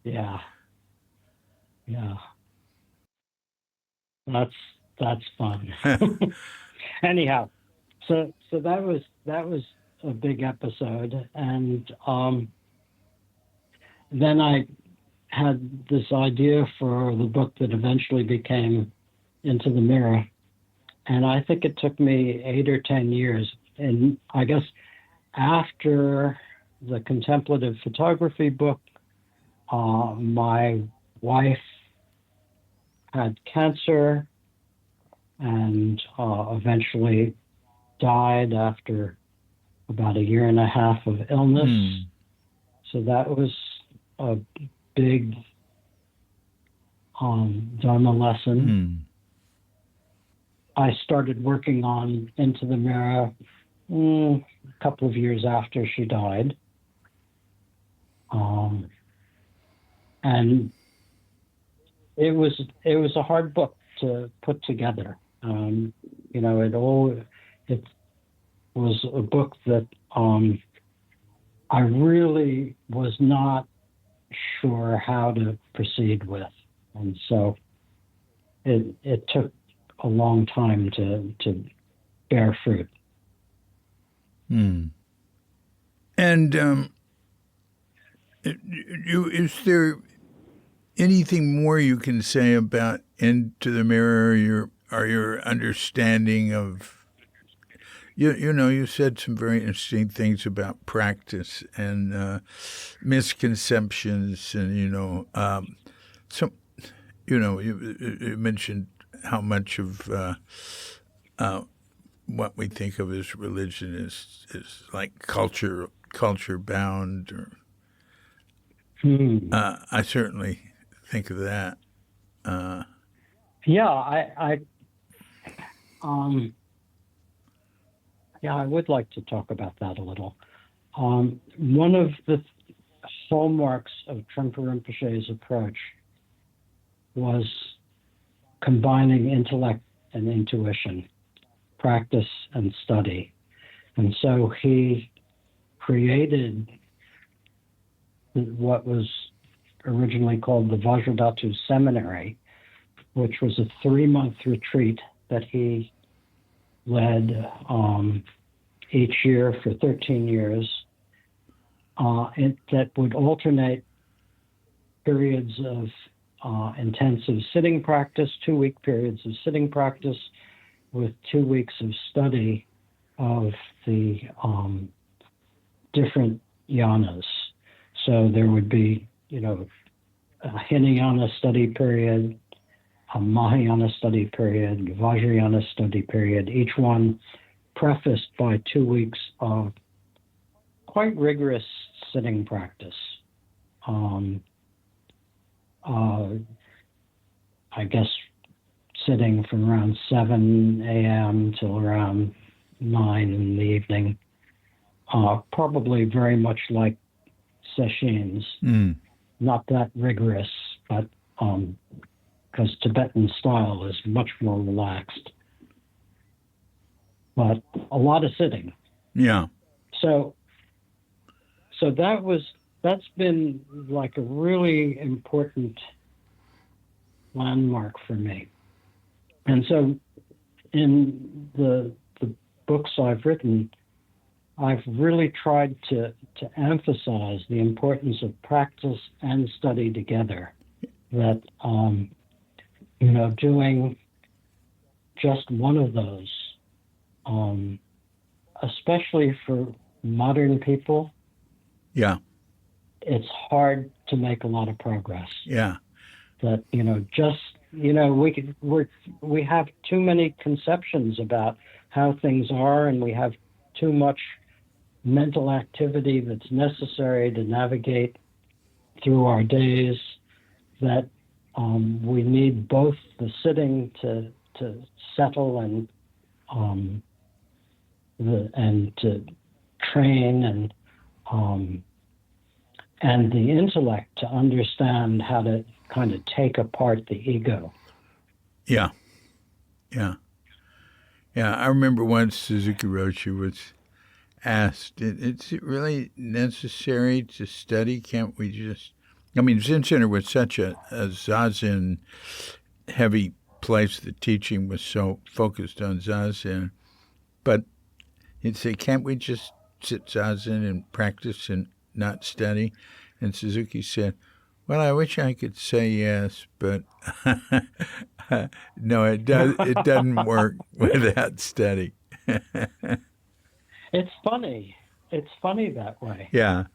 Yeah. That's fun. Anyhow, so that was a big episode, and then I had this idea for the book that eventually became Into the Mirror, and I think it took me 8 or 10 years, and I guess after the contemplative photography book, my wife had cancer and eventually died after about a year and a half of illness. So that was a big Dharma lesson. I started working on Into the Mirror a couple of years after she died. And it was a hard book to put together. It was a book that I really was not sure how to proceed with, and so it took a long time to bear fruit. And is there anything more you can say about Into the Mirror, your understanding of, you said some very interesting things about practice and misconceptions, and you mentioned how much of what we think of as religion is like culture bound. Or I certainly think of that. I would like to talk about that a little. One of the hallmarks of Trungpa Rinpoche's approach was combining intellect and intuition, practice and study. And so he created what was originally called the Vajradhatu Seminary, which was a 3-month retreat that he led each year for 13 years, that would alternate periods of intensive sitting practice, 2-week periods of sitting practice, with 2 weeks of study of the different yanas. So there would be, a Hinayana study period, a Mahayana study period, Vajrayana study period, each one prefaced by 2 weeks of quite rigorous sitting practice. I guess sitting from around 7 a.m. till around 9 in the evening, probably very much like sessions, not that rigorous, but because Tibetan style is much more relaxed, but a lot of sitting. Yeah. So that's been like a really important landmark for me. And so in the books I've written, I've really tried to emphasize the importance of practice and study together. That, doing just one of those, especially for modern people, it's hard to make a lot of progress. Yeah. That, we have too many conceptions about how things are, and we have too much mental activity that's necessary to navigate through our days, that we need both the sitting to settle and to train, and the intellect to understand how to kind of take apart the ego. Yeah. I remember once Suzuki Roshi was asked, "Is it really necessary to study? Can't we just?" I mean, Zen Center was such a zazen heavy place. The teaching was so focused on zazen, but he'd say, "Can't we just sit zazen and practice and not study?" And Suzuki said, "Well, I wish I could say yes, but no, it doesn't work without study." It's funny that way. Yeah.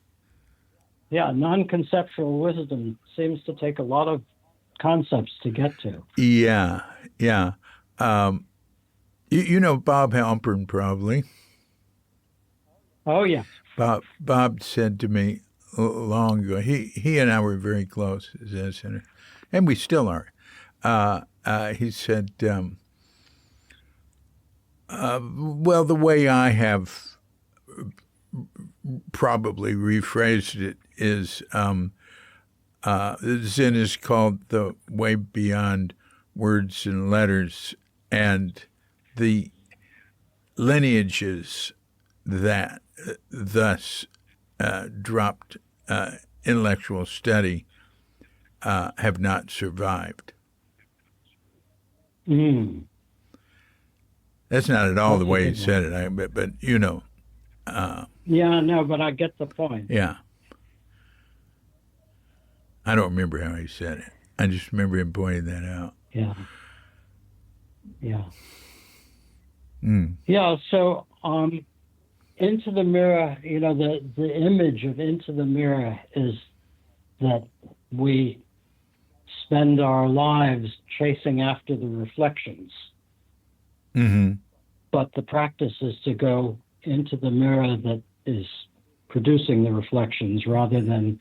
Non-conceptual wisdom seems to take a lot of concepts to get to. Yeah, yeah. You know Bob Halpern probably. Oh, yeah. Bob said to me long ago. He and I were very close at Zen Center, and we still are. He said, "Well, the way I have probably rephrased it is Zen is called the way beyond words and letters, and the lineages that thus dropped intellectual study have not survived." Mm. That's not at all That's the a way he good said it, but you know, Yeah, no, but I get the point. yeah. I don't remember how he said it. I just remember him pointing that out. Yeah. Yeah. Mm. Yeah, so Into the Mirror, you know, the image of Into the Mirror is that we spend our lives chasing after the reflections. Mm-hmm. But the practice is to go into the mirror that is producing the reflections rather than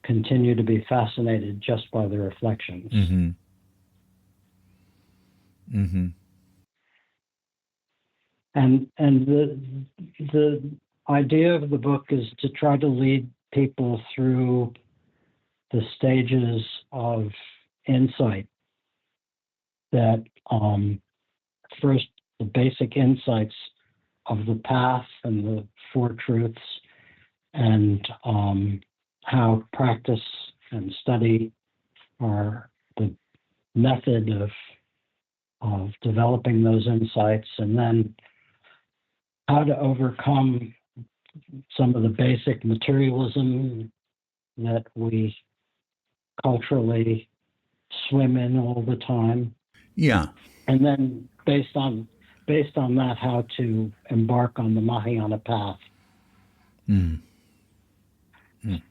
continue to be fascinated just by the reflections. Mm-hmm. Mm-hmm. And the idea of the book is to try to lead people through the stages of insight that first the basic insights of the path and the four truths, and how practice and study are the method of developing those insights, and then how to overcome some of the basic materialism that we culturally swim in all the time. Yeah. And then based on that, how to embark on the Mahayana path. Mm. Mm.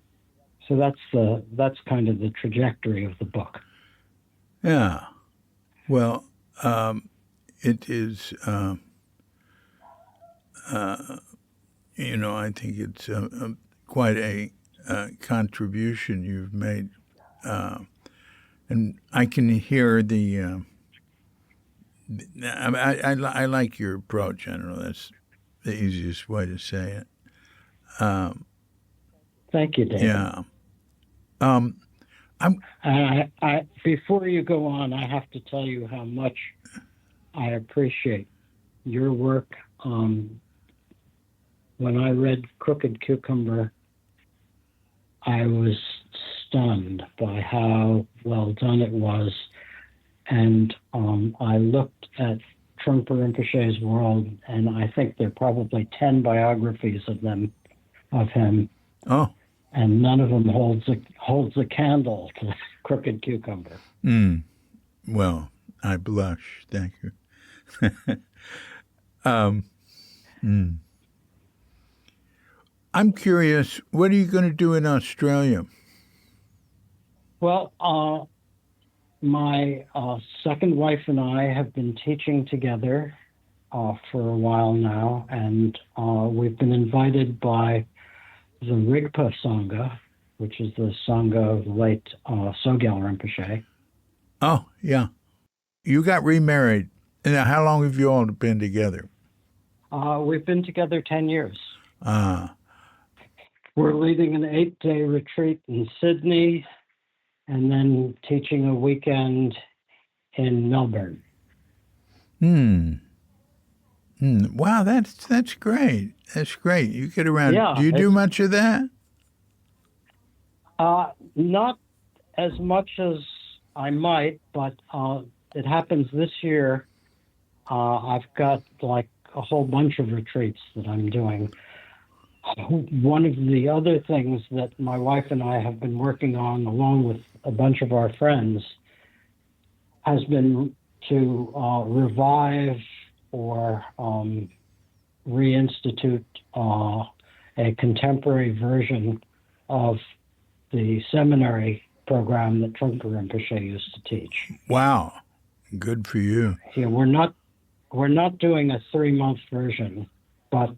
So that's kind of the trajectory of the book. Yeah. Well, it is. You know, I think it's quite a contribution you've made, and I can hear the. I like your approach, General. That's the easiest way to say it. Thank you, David. Yeah. I before you go on, I have to tell you how much I appreciate your work. When I read Crooked Cucumber, I was stunned by how well done it was. And I looked at Trungpa Rinpoche's world, and I think there are probably 10 biographies of him. Oh. And none of them holds a candle to Crooked Cucumber. Mm. Well, I blush. Thank you. I'm curious, what are you going to do in Australia? Well, my second wife and I have been teaching together for a while now, and we've been invited by the Rigpa Sangha, which is the Sangha of the late Chogyam Rinpoche. Oh, yeah. You got remarried. And how long have you all been together? We've been together 10 years. Ah. We're leading an 8-day retreat in Sydney and then teaching a weekend in Melbourne. Wow, that's great. That's great. You get around. Yeah, do you do much of that? Not as much as I might, but it happens this year. I've got like a whole bunch of retreats that I'm doing. One of the other things that my wife and I have been working on, along with a bunch of our friends, has been to revive or reinstitute a contemporary version of the seminary program that Trungpa Rinpoche used to teach. Wow. Good for you. Yeah, we're not doing a 3-month version, but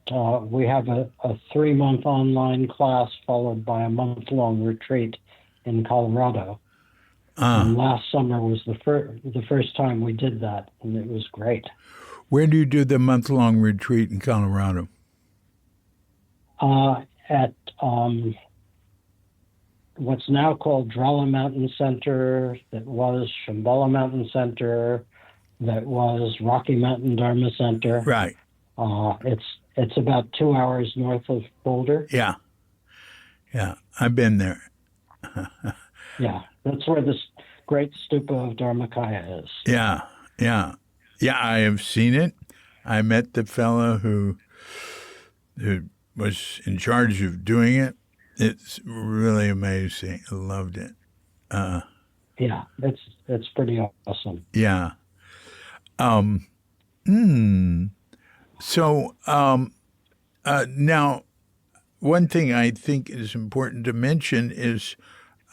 we have a 3-month online class followed by a month-long retreat in Colorado. And last summer was the first time we did that, and it was great. Where do you do the month-long retreat in Colorado? At what's now called Drella Mountain Center, that was Shambhala Mountain Center, that was Rocky Mountain Dharma Center. Right. It's about 2 hours north of Boulder. Yeah. Yeah. I've been there. Yeah. That's where this great stupa of Dharmakaya is. Yeah. Yeah. Yeah, I have seen it. I met the fellow who was in charge of doing it. It's really amazing. I loved it. Yeah, it's pretty awesome. Yeah. So now, one thing I think is important to mention is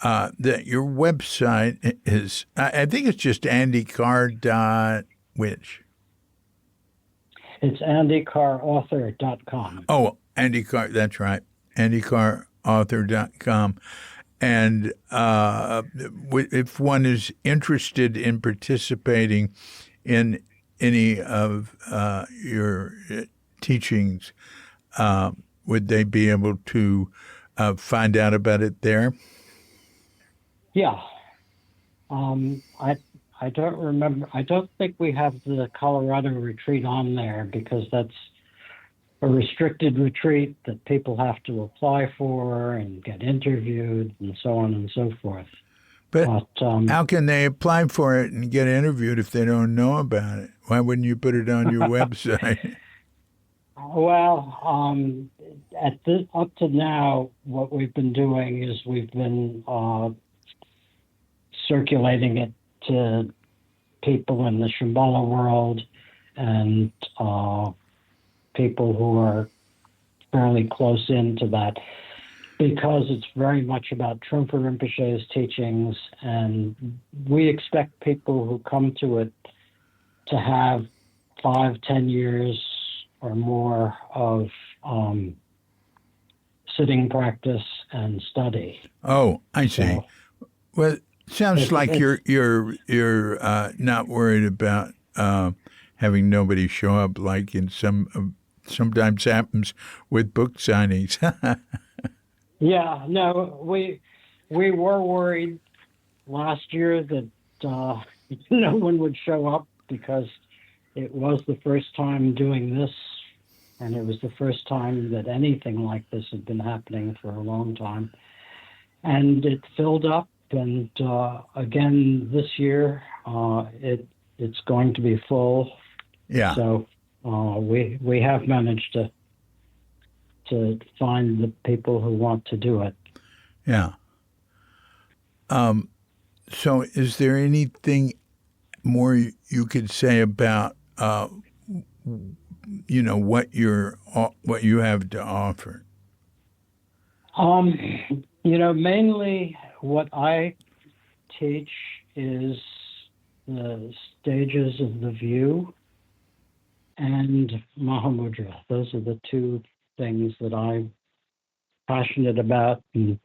that your website is, I think it's just andykarr.which? It's andykarrauthor.com. Oh, Andy Karr, that's right. andykarrauthor.com. And if one is interested in participating in any of your teachings, would they be able to find out about it there? Yeah. I don't remember. I don't think we have the Colorado retreat on there because that's a restricted retreat that people have to apply for and get interviewed and so on and so forth. But how can they apply for it and get interviewed if they don't know about it? Why wouldn't you put it on your website? Well, up to now, what we've been doing is we've been circulating it to people in the Shambhala world and people who are fairly close into that, because it's very much about Trungpa Rinpoche's teachings, and we expect people who come to it to have 5-10 years or more of sitting practice and study. Oh, I see. So, well, sounds like you're not worried about having nobody show up, like in sometimes happens with book signings. Yeah, no, we were worried last year that no one would show up because it was the first time doing this, and it was the first time that anything like this had been happening for a long time. And it filled up, and again this year it's going to be full. Yeah. So we have managed to find the people who want to do it. Yeah. So is there anything more you could say about what you have to offer? Mainly what I teach is the stages of the view and Mahamudra. Those are the two things that I'm passionate about and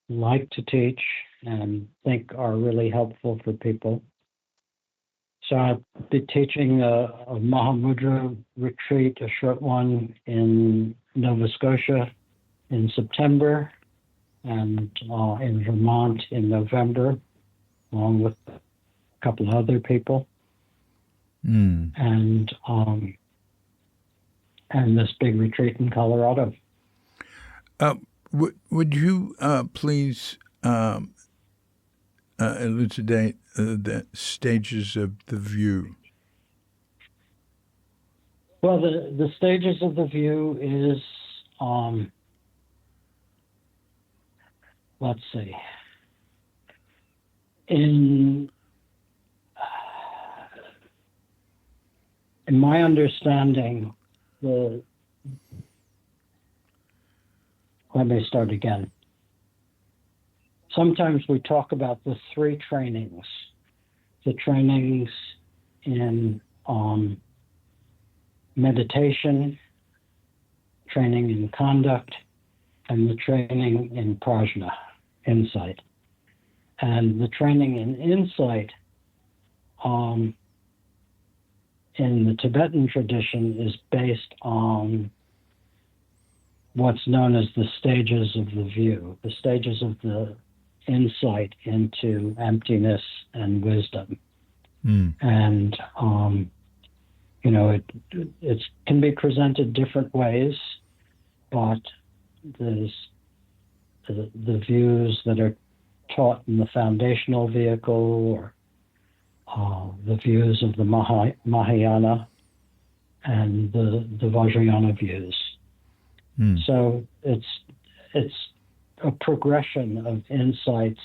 like to teach and think are really helpful for people. So I'll be teaching a Mahamudra retreat, a short one in Nova Scotia in September, and in Vermont in November, along with a couple of other people. And this big retreat in Colorado. Would you please elucidate the stages of the view? Well, the stages of the view is, let's see, in my understanding, let me start again. sometimes we talk about the three trainings: the trainings in meditation, training in conduct, and the training in prajna, insight. And the training in insight in the Tibetan tradition is based on what's known as the stages of the view, the stages of the insight into emptiness and wisdom. And, it can be presented different ways, but there's the views that are taught in the foundational vehicle, or the views of the Mahayana and the Vajrayana views. So it's a progression of insights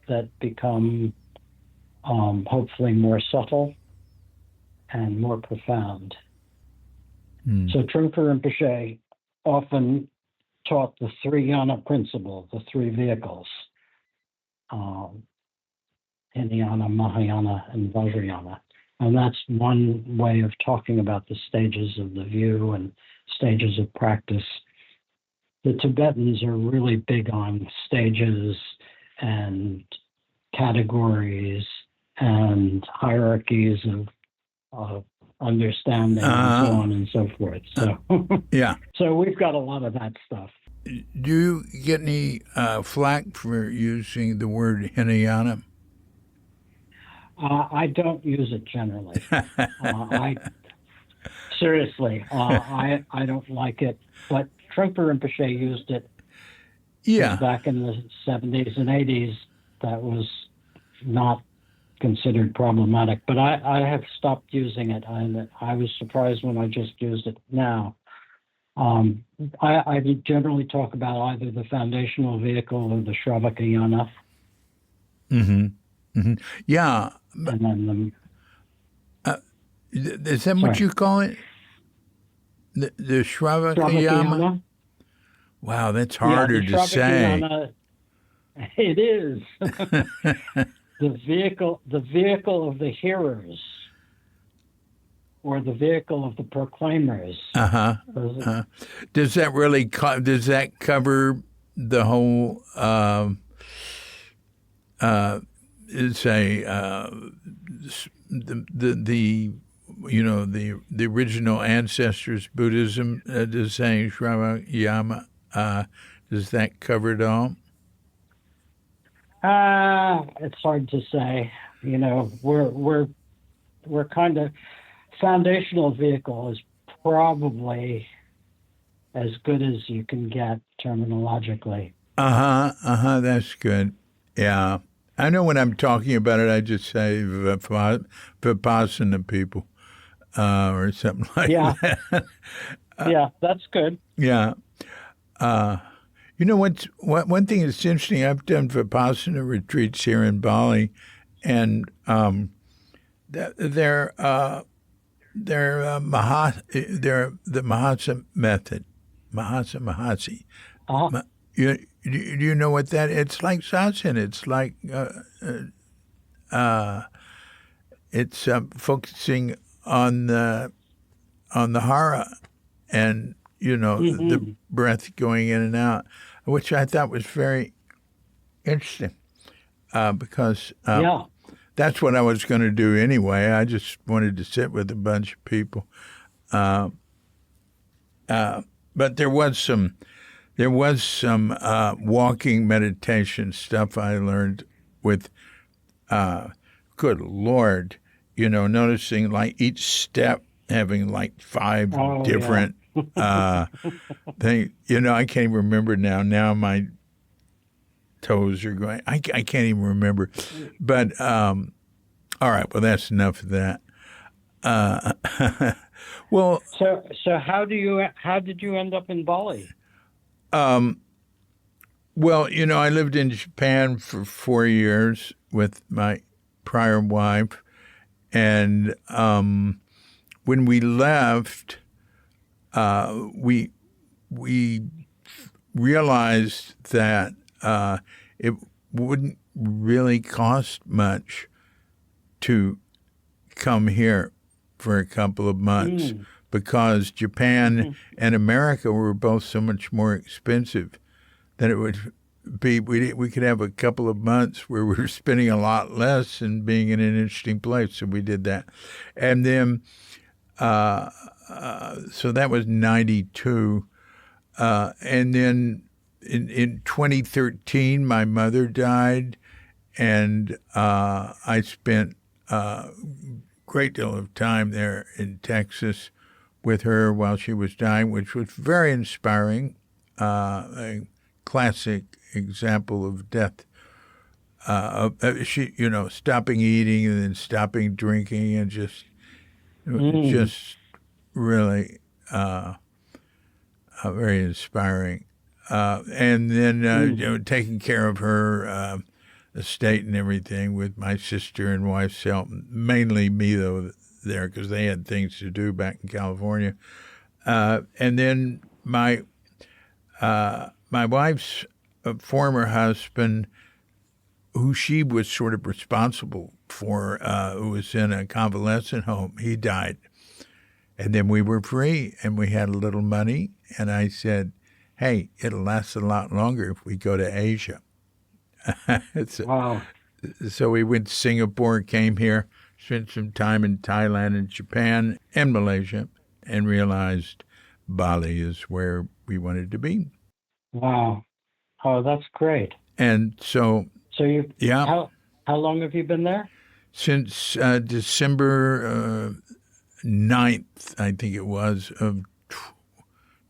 that become hopefully more subtle and more profound. So Trungpa Rinpoche often taught the three yana principle, the three vehicles, Hinayana, Mahayana, and Vajrayana. And that's one way of talking about the stages of the view and stages of practice. The Tibetans are really big on stages and categories and hierarchies of understanding and so on and so forth. So, yeah. So we've got a lot of that stuff. Do you get any flack for using the word Hinayana? I don't use it generally. Seriously, I don't like it. But Trungpa Rinpoche used it. Yeah. Back in the 70s and 80s, that was not considered problematic. But I have stopped using it, and I was surprised when I just used it now. I generally talk about either the foundational vehicle or the Shravakayana. Yeah. And then is that what you call it? The Shravakayana? Wow, that's harder to say. It is. the vehicle of the hearers, or the vehicle of the proclaimers. Does that really cover the whole? The original ancestors Buddhism, does saying Shravakayana, does that cover it all? It's hard to say. We're kind of, foundational vehicle is probably as good as you can get terminologically. That's good. Yeah. I know when I'm talking about it, I just say Vipassana people, or something like that. Yeah, that's good. Yeah. One thing that's interesting, I've done Vipassana retreats here in Bali, and they're the Mahasa method, Mahasi. Do you know what that? It's like satsang. It's like it's focusing on the hara, and the breath going in and out, which I thought was very interesting, because that's what I was going to do anyway. I just wanted to sit with a bunch of people, but there was some walking meditation stuff I learned with, good Lord, noticing like each step having like 5 different things. I can't even remember now. Now my toes are going. I can't even remember. But all right. Well, that's enough of that. Well. So how did you end up in Bali? Well, I lived in Japan for 4 years with my prior wife, and when we left, we realized that it wouldn't really cost much to come here for a couple of months because Japan and America were both so much more expensive that it would be, we could have a couple of months where we were spending a lot less and being in an interesting place. So we did that. And then, so that was 92. And then in 2013, my mother died, and I spent a great deal of time there in Texas with her while she was dying, which was very inspiring, a classic example of death. She, stopping eating and then stopping drinking, and just really very inspiring. And then taking care of her estate and everything with my sister and wife's help, mainly me though there because they had things to do back in California. And then my wife's former husband, who she was sort of responsible for, who was in a convalescent home, he died. And then we were free and we had a little money. And I said, hey, it'll last a lot longer if we go to Asia. Wow. So we went to Singapore, came here, spent some time in Thailand and Japan and Malaysia, and realized Bali is where we wanted to be. Wow. Oh, that's great. And so how long have you been there? Since December 9th, I think it was, of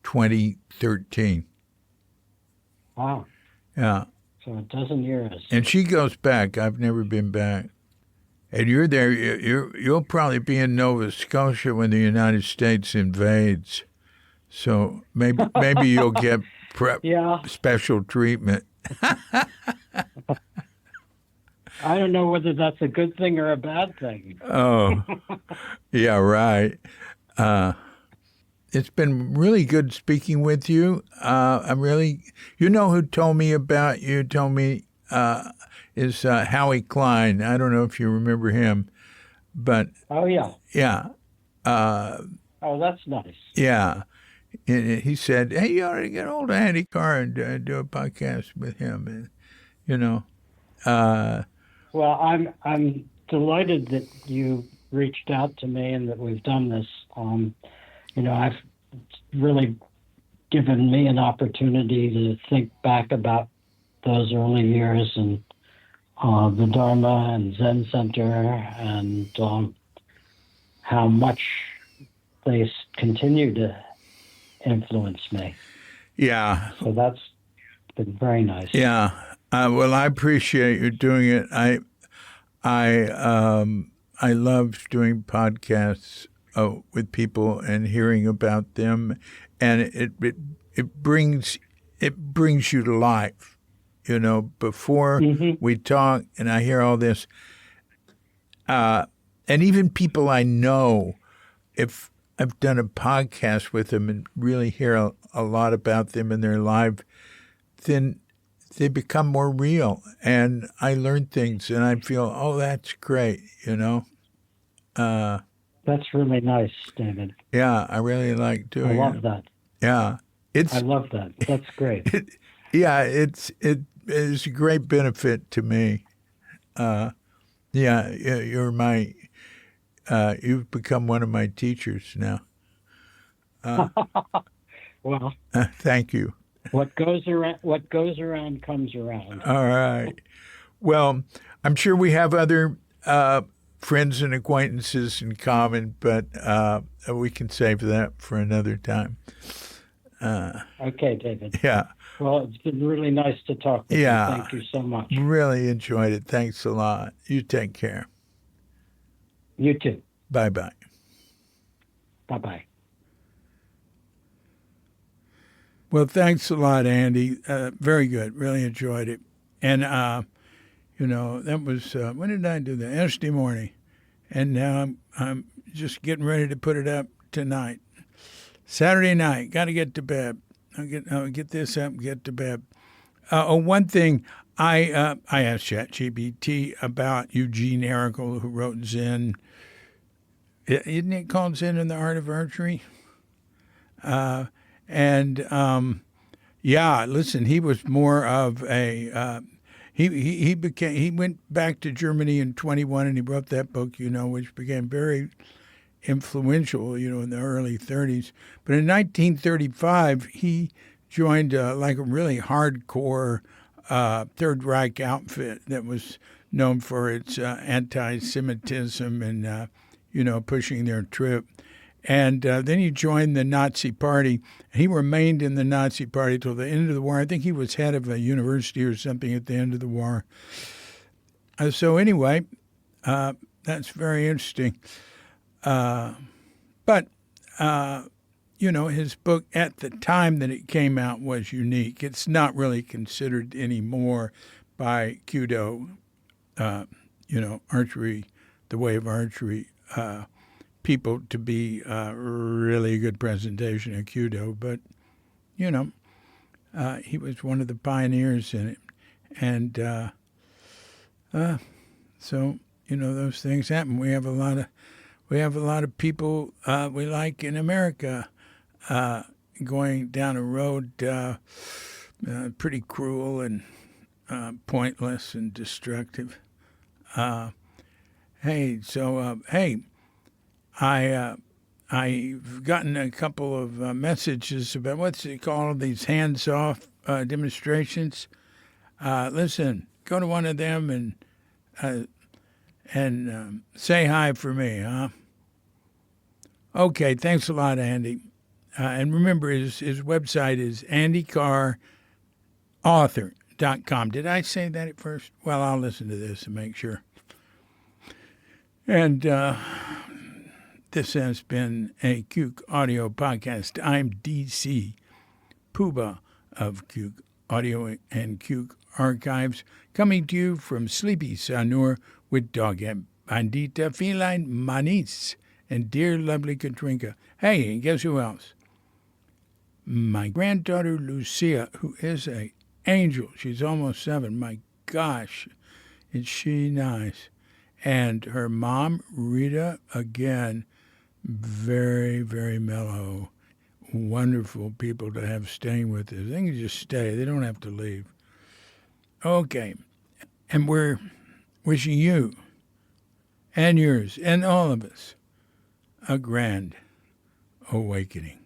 2013. Wow. Yeah. So a dozen years. And she goes back. I've never been back. And you're there. You'll probably be in Nova Scotia when the United States invades. So maybe you'll get special treatment. I don't know whether that's a good thing or a bad thing. Oh, yeah, right. It's been really good speaking with you. You know who told me about you, is Howie Klein. I don't know if you remember him, but. Oh, yeah. Yeah. Oh, that's nice. Yeah. And he said, hey, you ought to get hold of Andy Karr and do a podcast with him. And, well, I'm delighted that you reached out to me and that we've done this. I've really given me an opportunity to think back about those early years and the Dharma and Zen Center and how much they continue to influence me. Yeah. So that's been very nice. Yeah. Well, I appreciate you doing it. I love doing podcasts with people and hearing about them, and it brings you to life. Before we talk, and I hear all this, and even people I know, if I've done a podcast with them and really hear a lot about them and their life, then they become more real, and I learn things, and I feel, oh, that's great, That's really nice, David. Yeah, I really like doing it. I love that. Yeah. I love that. That's great. It's a great benefit to me. You're you've become one of my teachers now. Well, thank you. What goes around comes around. All right. Well, I'm sure we have other friends and acquaintances in common, but we can save that for another time. Okay, David. Yeah. Well, it's been really nice to talk with you. Thank you so much. Really enjoyed it. Thanks a lot. You take care. You too. Bye-bye. Bye-bye. Well, thanks a lot, Andy. Very good. Really enjoyed it. And, that was, when did I do that? Yesterday morning. And now I'm just getting ready to put it up tonight. Saturday night. Got to get to bed. I'll get this up and get to bed. One thing, I asked ChatGPT about Eugene Erical, who wrote Zen. Isn't it called Zen and the Art of Archery? Listen, he was more of a he went back to Germany in 21 and he wrote that book, which became very influential, in the early 30s. But in 1935, he joined like a really hardcore Third Reich outfit that was known for its anti-Semitism and, pushing their trip. And then he joined the Nazi Party. He remained in the Nazi Party till the end of the war. I think he was head of a university or something at the end of the war. So anyway, that's very interesting. But his book at the time that it came out was unique. It's not really considered anymore by Kyudo, archery, the way of archery, people to be really a good presentation of Kyudo. But, he was one of the pioneers in it. And so, those things happen. We have a lot of people we like in America going down a road pretty cruel and pointless and destructive. I've gotten a couple of messages about what's it called, these hands-off demonstrations. Listen, go to one of them and say hi for me, huh? Okay, thanks a lot, Andy. And remember, his website is andykarrauthor.com. Did I say that at first? Well, I'll listen to this and make sure. And this has been a Cuke Audio podcast. I'm DC Puba of Cuke Audio and Cuke Archives, coming to you from Sleepy Sanur with Doghead Bandita Feline Manis and dear lovely Katrinka. Hey, and guess who else? My granddaughter Lucia, who is an angel. She's almost 7. My gosh, is she nice. And her mom, Rita, again, very, very mellow. Wonderful people to have staying with us. They can just stay. They don't have to leave. Okay. And we're wishing you and yours and all of us a grand awakening.